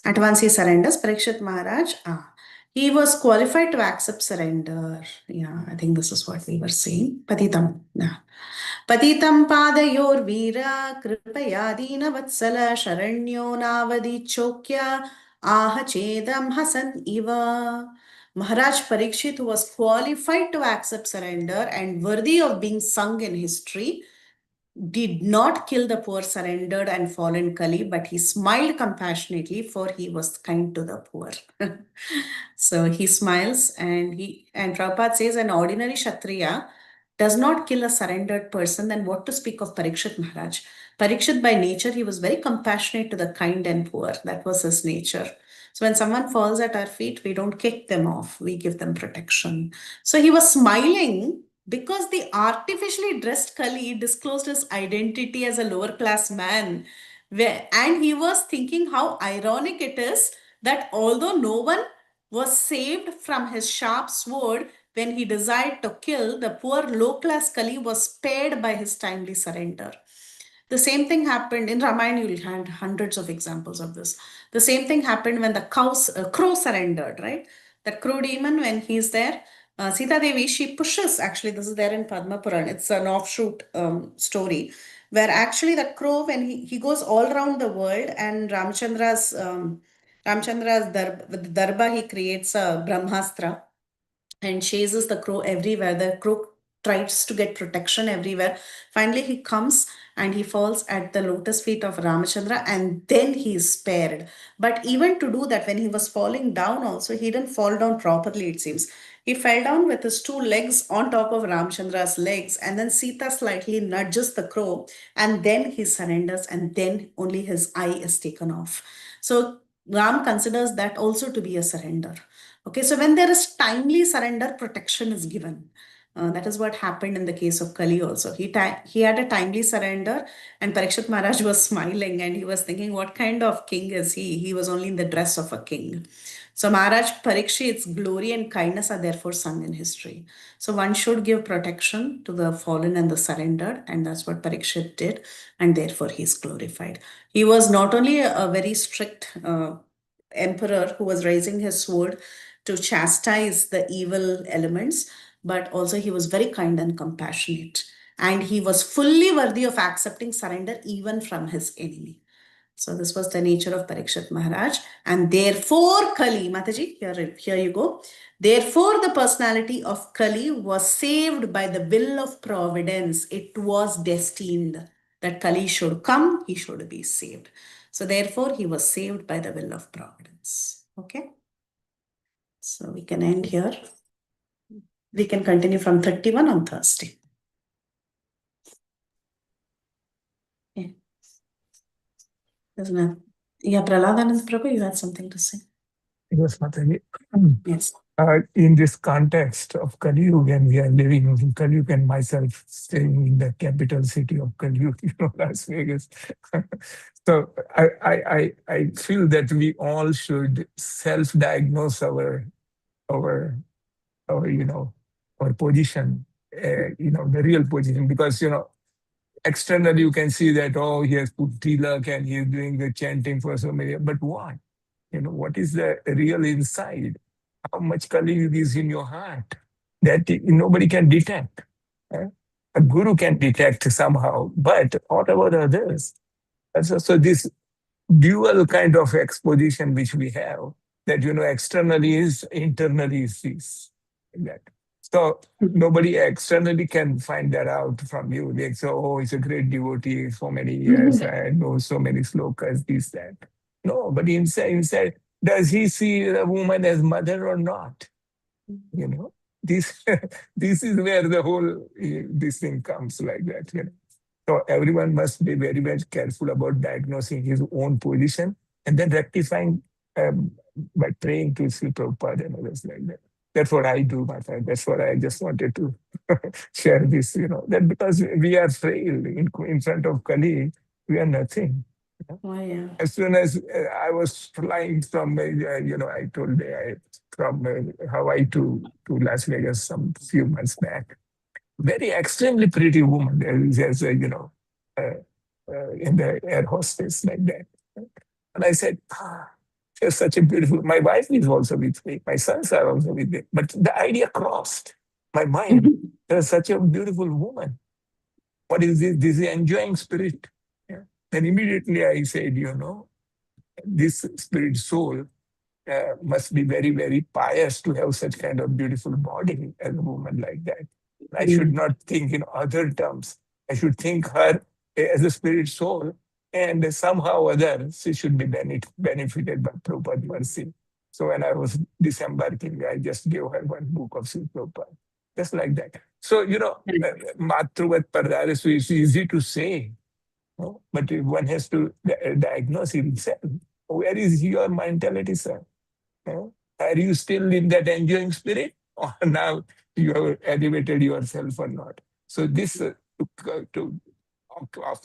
at once he surrenders. Parikshit Maharaj, he was qualified to accept surrender. Yeah, I think this is what we were saying. Patitam. Yeah. Patitam padayorvira kripayadina vatsala sharanyo navadi chokya aha chedam hasan iva. Maharaj Parikshit, who was qualified to accept surrender and worthy of being sung in history, did not kill the poor surrendered and fallen Kali, but he smiled compassionately, for he was kind to the poor. So he smiles, and Prabhupada says an ordinary Kshatriya does not kill a surrendered person, then what to speak of Parikshit Maharaj? Parikshit by nature, he was very compassionate to the kind and poor. That was his nature. So when someone falls at our feet, we don't kick them off, we give them protection. So he was smiling because the artificially dressed Kali disclosed his identity as a lower class man. And he was thinking how ironic it is that although no one was saved from his sharp sword when he desired to kill, the poor low class Kali was spared by his timely surrender. The same thing happened in Ramayana. You'll find hundreds of examples of this. The same thing happened when the crow surrendered, right? That crow demon, when he's there, Sita Devi, she pushes, actually, this is there in Padma Puran. It's an offshoot story where actually the crow, when he goes all around the world, and Ramchandra's with Darba, he creates a Brahmastra and chases the crow everywhere. The crow tries to get protection everywhere. Finally, he comes and he falls at the lotus feet of Ramachandra, and then he is spared. But even to do that, when he was falling down, also, he didn't fall down properly, it seems. He fell down with his two legs on top of Ramchandra's legs, and then Sita slightly nudges the crow, and then he surrenders, and then only his eye is taken off. So Ram considers that also to be a surrender. Okay, so when there is timely surrender, protection is given. That is what happened in the case of Kali also. He had a timely surrender, and Parikshit Maharaj was smiling, and he was thinking, what kind of king is he? He was only in the dress of a king. So Maharaj Parikshit's glory and kindness are therefore sung in history. So one should give protection to the fallen and the surrendered, and that's what Parikshit did, and therefore he is glorified. He was not only a very strict emperor who was raising his sword to chastise the evil elements, but also he was very kind and compassionate. And he was fully worthy of accepting surrender even from his enemy. So this was the nature of Parikshit Maharaj. And therefore, Kali, Mataji, here you go. Therefore, the personality of Kali was saved by the will of providence. It was destined that Kali should come, he should be saved. So therefore, he was saved by the will of providence. Okay. So we can end here. We can continue from 31 on Thursday. Yeah. Yeah, Praladanand Prabhu, you had something to say. Yes, Mataji. Yes. In this context of Kali Yuga, and we are living in Kali Yuga, and myself staying in the capital city of Kali Yuga, Las Vegas. So I feel that we all should self-diagnose our our position, the real position, because externally you can see that, oh, he has put tilak and he is doing the chanting for so many, but what is the real inside? How much Kali Yuga is in your heart that nobody can detect? A guru can detect somehow, but what about others? So this dual kind of exposition which we have, that externally is, internally is this, like that. So nobody externally can find that out from you. They say, oh, he's a great devotee for many years, I know so many slokas, this, that. No, but inside, does he see the woman as mother or not? This this is where the whole this thing comes, like that. So everyone must be very, very careful about diagnosing his own position and then rectifying by praying to Sri Prabhupada and others, like that. That's what I do, my friend. That's what I just wanted to share this, that because we are frail in front of Kali, we are nothing. Oh, yeah. As soon as I was flying from, I told from Hawaii to Las Vegas some few months back, very extremely pretty woman. There's in the air hostess like that. And I said, she's such a beautiful. My wife is also with me. My sons are also with me. But the idea crossed my mind. There's such a beautiful woman. What is this? This is enjoying spirit. Yeah. Then immediately I said, this spirit soul must be very, very pious to have such kind of beautiful body as a woman like that. I should not think in other terms. I should think her as a spirit soul, and somehow or other she should be benefited by Prabhupada mercy. So when I was disembarking, I just gave her one book of Sri Prabhupada, just like that. So, Matruvat Pardaresu is easy to say, but one has to diagnose himself. Where is your mentality, sir? Are you still in that enjoying spirit? Or now you have elevated yourself or not? So this, of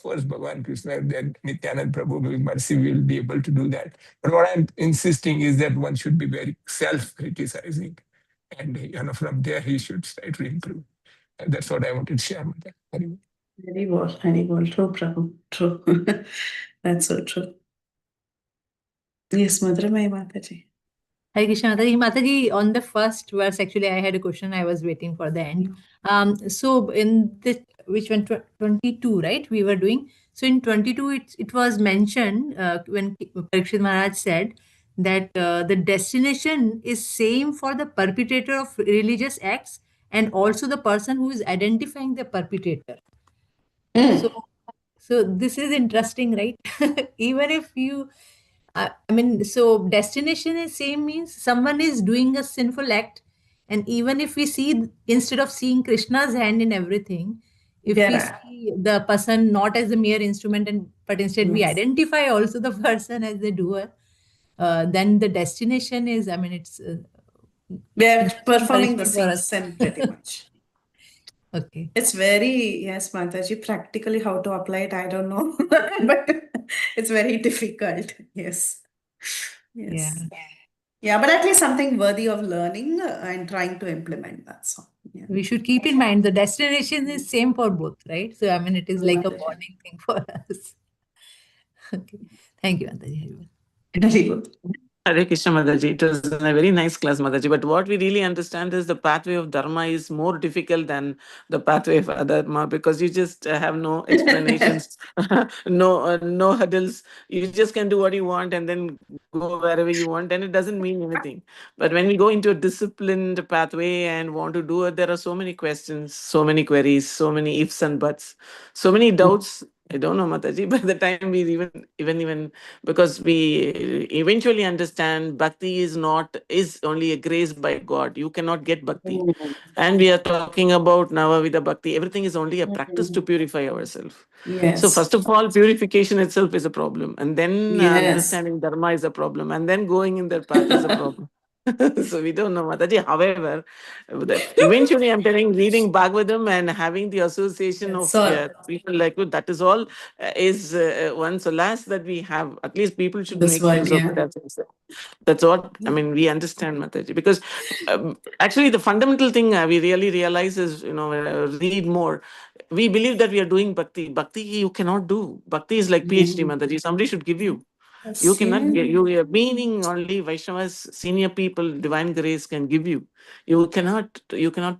course, Bhagavan Krishna, then Nityanand Prabhu with mercy will be able to do that. But what I'm insisting is that one should be very self-criticizing. And from there he should try to improve. And that's what I wanted to share with that. Very well, very well. True, Prabhu. True. That's so true. Yes, Madhurmai Mataji. Hare Krishna Mataji. Mataji, on the first verse, actually, I had a question. I was waiting for the end. So in the which one 22, right? We were doing. So in 22, it was mentioned when Parikshit Maharaj said that the destination is same for the perpetrator of religious acts and also the person who is identifying the perpetrator. So this is interesting, right? Even if you so destination is same means someone is doing a sinful act, and even if we see, instead of seeing Krishna's hand in everything, if we see the person not as a mere instrument, but instead we identify also the person as the doer, then the destination is, it's we are performing the for same us. sin pretty much. Okay. It's very, yes, Mataji, practically how to apply it, I don't know. But it's very difficult. Yes. Yes. Yeah, but at least something worthy of learning and trying to implement that. So, yeah. We should keep in mind the destination is same for both, right? So it is like a bonding thing for us. Okay. Thank you, Mataji. Very good. Hare Krishna Mataji. It was a very nice class, Mataji. But what we really understand is the pathway of Dharma is more difficult than the pathway of Adharma, because you just have no explanations, no hurdles. You just can do what you want and then go wherever you want, and it doesn't mean anything. But when we go into a disciplined pathway and want to do it, there are so many questions, so many queries, so many ifs and buts, so many doubts. I don't know, Mataji. By the time we even because we eventually understand Bhakti is only a grace by God. You cannot get Bhakti. And we are talking about Navavida Bhakti. Everything is only a practice to purify ourselves. Yes. So first of all, purification itself is a problem. And then understanding Dharma is a problem. And then going in that path is a problem. So we don't know, Mataji. However, eventually I'm telling, reading Bhagavatam and having the association of people like you, that is all is one solace that we have. At least people should make use of that. That's what we understand, Mataji. Because actually, the fundamental thing we really realize is, read more. We believe that we are doing bhakti. Bhakti you cannot do. Bhakti is like PhD, Mataji. Somebody should give you. You cannot get, you are meaning only Vaishnavas, senior people, divine grace can give you. You cannot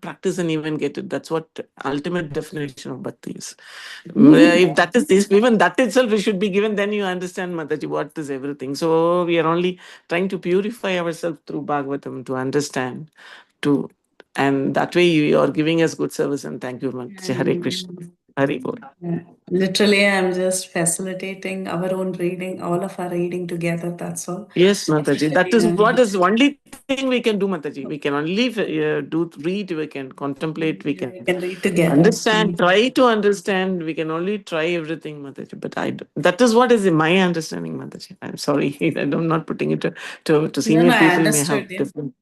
practice and even get it. That's what ultimate definition of bhakti is. If that is this, even that itself we should be given, then you understand, Mataji, what is everything. So we are only trying to purify ourselves through Bhagavatam to understand, and that way you are giving us good service, and thank you, Mataji. Hare Krishna. Hare Bol. Literally, I'm just facilitating our own reading, all of our reading together. That's all. Yes, Mataji. That is what is only thing we can do, Mataji. We can only read, we can contemplate, we can read together. Understand, try to understand. We can only try everything, Mataji. But that is what is my understanding, Mataji. I'm sorry. I'm not putting it to senior people may have different.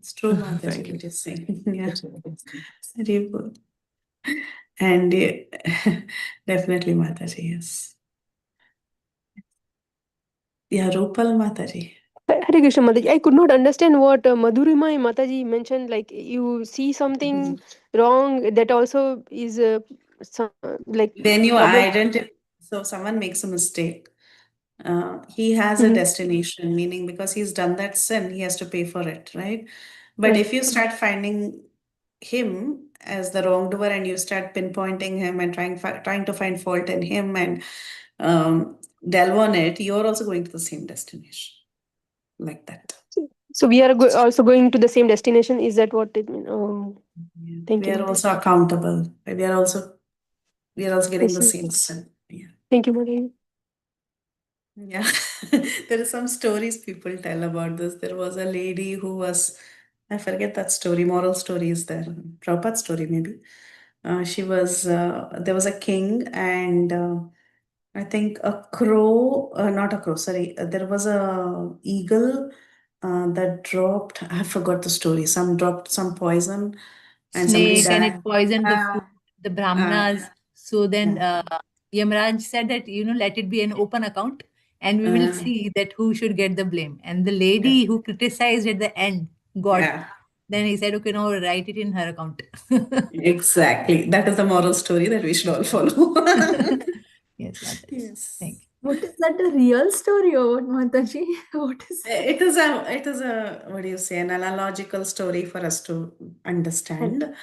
It's True, Mataji, Thank you. what you're saying. Yeah. Very good. And definitely, Mataji, yes. Yeah, Rupal Mataji. Hare Krishna Mataji. I could not understand what Madhurima Mataji mentioned. Like you see something wrong, that also is like When you problem. identify, so someone makes a mistake, he has a Mhm. destination, meaning because he's done that sin, he has to pay for it, right? But Right. if you start finding him as the wrongdoer and you start pinpointing him and trying to find fault in him and delve on it, you're also going to the same destination, like that. So we are also going to the same destination. Is that what it means? Oh, Yeah. thank We you, are Mataji. also accountable. We are also I getting the see. same sin. Yeah. Thank you, Mataji. Yeah, there are some stories people tell about this. There was a lady who was, I forget that story, moral story is there, Prabhupada story maybe. There was a king and I think a crow, not a crow, sorry, there was a eagle that dropped, I forgot the story, some dropped some poison and somebody Snake, and it died. poisoned the food, the brahmanas. So then Yeah. Yamaraj said that, let it be an open account and we will see that who should get the blame. And the lady who criticized at the end got. Yeah. Then he said, okay, now write it in her account. Exactly. That is the moral story that we should all follow. Yes, Mataji. Yes. Thank you. What is that, a real story or what, Mataji? What is It is a what do you say, an analogical story for us to understand.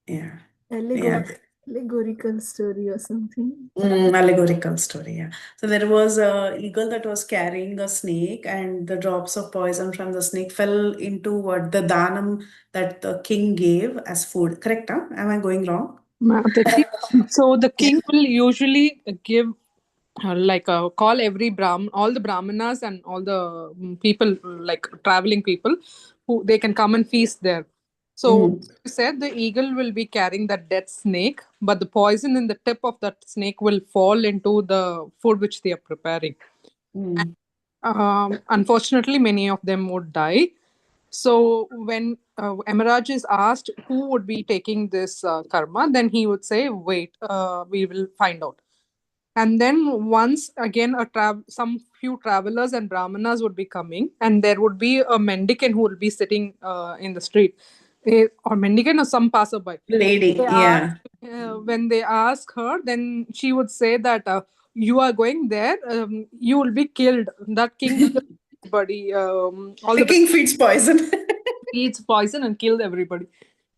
Yeah. Yeah. allegorical story or something? Allegorical story, yeah. So there was a eagle that was carrying a snake, and the drops of poison from the snake fell into what the danam that the king gave as food. Correct, huh? Am I going wrong? Mataji. So the king will usually give call all the brahmanas and all the people, like traveling people, who they can come and feast there. So you said the eagle will be carrying that dead snake, but the poison in the tip of that snake will fall into the food which they are preparing. Unfortunately, many of them would die. So when Emiraj is asked who would be taking this karma, then he would say, "Wait, we will find out." And then once again, some few travelers and brahmanas would be coming, and there would be a mendicant who would be sitting in the street, or mendicant or some passerby. Lady, They yeah. when they ask her, then she would say that you are going there, you will be killed. That king killed everybody. All The the king feeds poison. eats poison and killed everybody.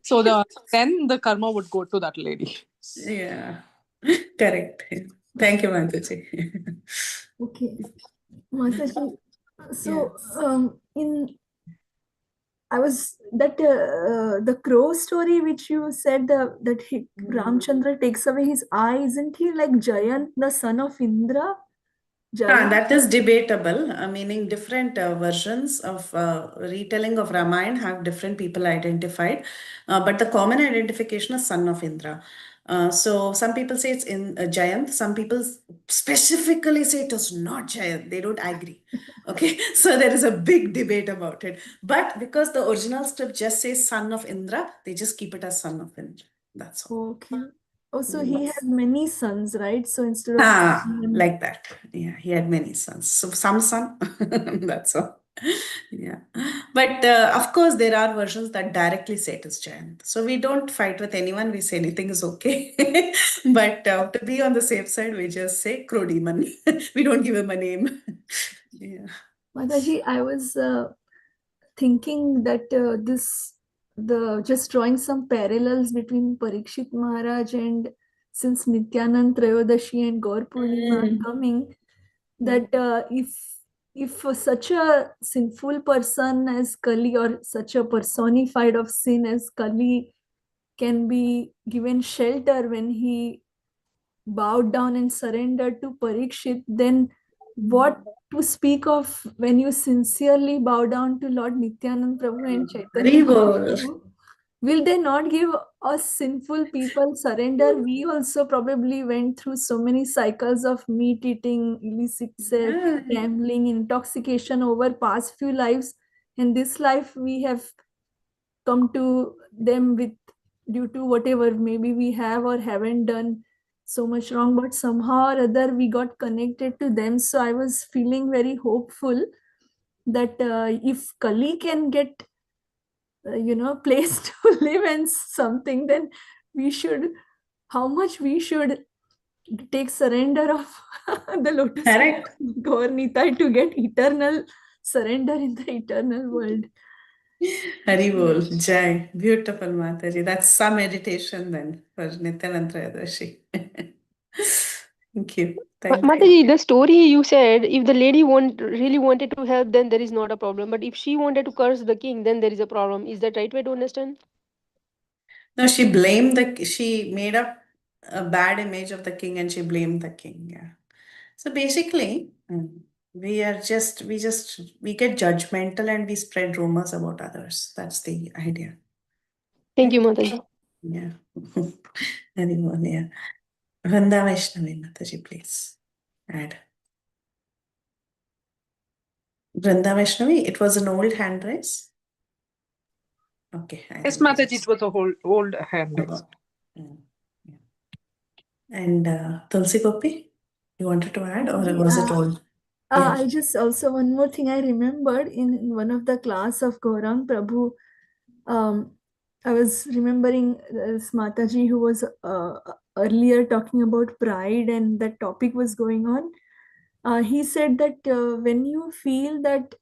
So then the karma would go to that lady. Yeah. Correct. Thank you, Mataji. Okay, Mataji. So in I was that the crow story which you said, that Ramchandra takes away his eye. Isn't he like Jayant, the son of Indra? Jayant. That is debatable, meaning different versions of retelling of Ramayana have different people identified, but the common identification is son of Indra. So some people say it's in Jayant, some people specifically say it is not Jayant. They don't agree. Okay, so there is a big debate about it. But because the original script just says son of Indra, they just keep it as son of Indra. That's all. Okay. Oh, so he had many sons, right? So instead of Like that. Yeah, he had many sons. So some son, that's all. Yeah. But of course, there are versions that directly say it is Jayant. So we don't fight with anyone. We say anything is okay. But to be on the safe side, we just say Crow Demon. We don't give him a name. Yeah. Mataji, I was thinking that just drawing some parallels between Parikshit Maharaj and since Nityanand Trayodashi and Gaur Purnima are coming, that if such a sinful person as Kali, or such a personified of sin as Kali, can be given shelter when he bowed down and surrendered to Parikshit, then what to speak of when you sincerely bow down to Lord Nityanand Prabhu and Chaitanya Haribol. Mahaprabhu? Will they not give us sinful people surrender? We also probably went through so many cycles of meat eating, illicit sex, gambling, intoxication over past few lives. In this life, we have come to them with due to whatever maybe we have or haven't done so much wrong, but somehow or other we got connected to them. So I was feeling very hopeful that if Kali can get place to live and something, then we should, how much we should take surrender of the lotus Correct. Gaur Nitai to get eternal surrender in the eternal world. Hari bol, Jai. Beautiful, Mataji. That's some meditation then for Nityanand Trayadashi. Thank you. Thank you. Mataji, the story you said, if the lady really wanted to help, then there is not a problem. But if she wanted to curse the king, then there is a problem. Is that right way to understand? No, she made up a bad image of the king and she blamed the king. Yeah. So basically, we get judgmental and we spread rumors about others. That's the idea. Thank you, Mataji. Yeah. Very well, yeah. Vrunda Vaishnavi, Mataji, please add. Vrunda Vaishnavi, it was an old hand raise. Okay. Yes, Mataji, it was a whole old hand raise. Yeah. And Tulsi Gopi, you wanted to add, or was it old? I just also, one more thing I remembered in one of the class of Gaurang Prabhu, I was remembering Mataji who was earlier talking about pride and that topic was going on. He said that when you feel that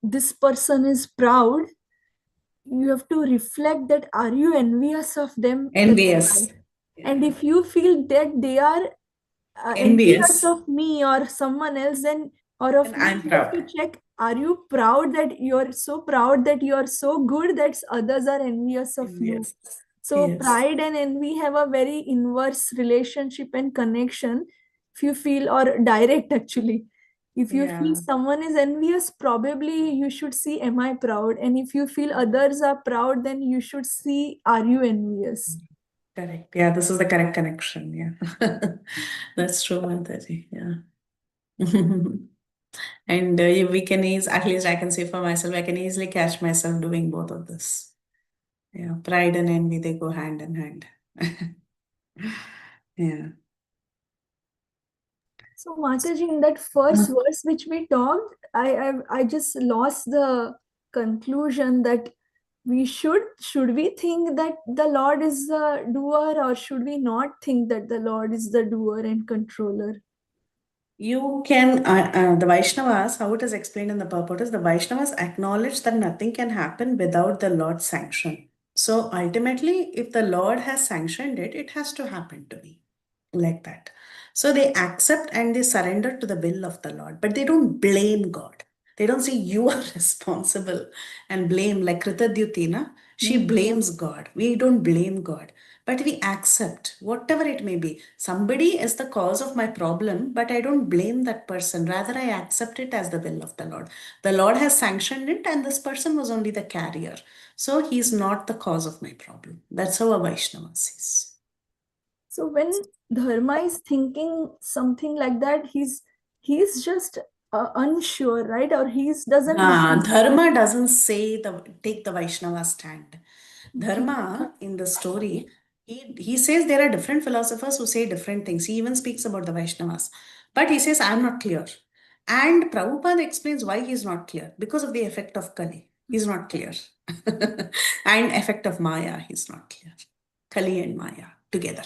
this person is proud, you have to reflect that are you envious of them? Envious. And if you feel that they are envious of me or someone else, then or of me, I'm you have to check, are you proud that you're so proud that you're so good that others are envious of you? So pride and envy have a very inverse relationship and connection. If you feel, or direct actually, if you feel someone is envious, probably you should see, am I proud? And if you feel others are proud, then you should see, are you envious? Correct. Yeah, this is the correct connection. Yeah. That's true, Mataji. Yeah. And we can at least I can say for myself, I can easily catch myself doing both of this. Yeah, pride and envy, they go hand in hand. Yeah. So Mataji, in that first verse which we talked, I just lost the conclusion that should we think that the Lord is the doer, or should we not think that the Lord is the doer and controller? You can, the Vaishnavas, how it is explained in the purport is the Vaishnavas acknowledge that nothing can happen without the Lord's sanction. So ultimately, if the Lord has sanctioned it, it has to happen to me like that. So they accept and they surrender to the will of the Lord, but they don't blame God. They don't say you are responsible and blame like Kritadyutina. She blames God. We don't blame God, but we accept whatever it may be. Somebody is the cause of my problem, but I don't blame that person. Rather, I accept it as the will of the Lord. The Lord has sanctioned it, and this person was only the carrier. So he's not the cause of my problem. That's how a Vaishnava says. So when Dharma is thinking something like that, he's just unsure, right? Or doesn't. Dharma doesn't say take the Vaishnava stand. Dharma in the story, he says there are different philosophers who say different things. He even speaks about the Vaishnavas, but he says I'm not clear. And Prabhupada explains why he's not clear, because of the effect of Kali. He's not clear. And effect of Maya, he's not clear. Kali and Maya together.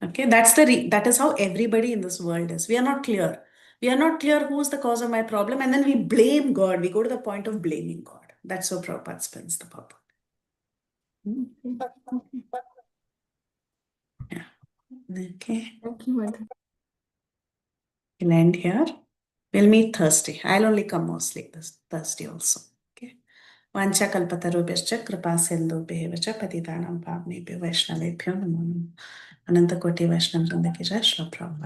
Okay, that is how everybody in this world is. We are not clear. We are not clear who's the cause of my problem, and then we blame God. We go to the point of blaming God. That's how Prabhupada spins the purpose. Yeah. Okay. Thank you, Madam. We'll end here. We'll meet Thursday. I'll only come mostly this Thursday also. Okay. Vancha kalpatarubhyascha kripa sindhubhyev cha patitanam pavnebhyo vaishnavebhyo namo namaः. Ananta koti Vaishnava Vrinda ki jai. Shri Prabhupada.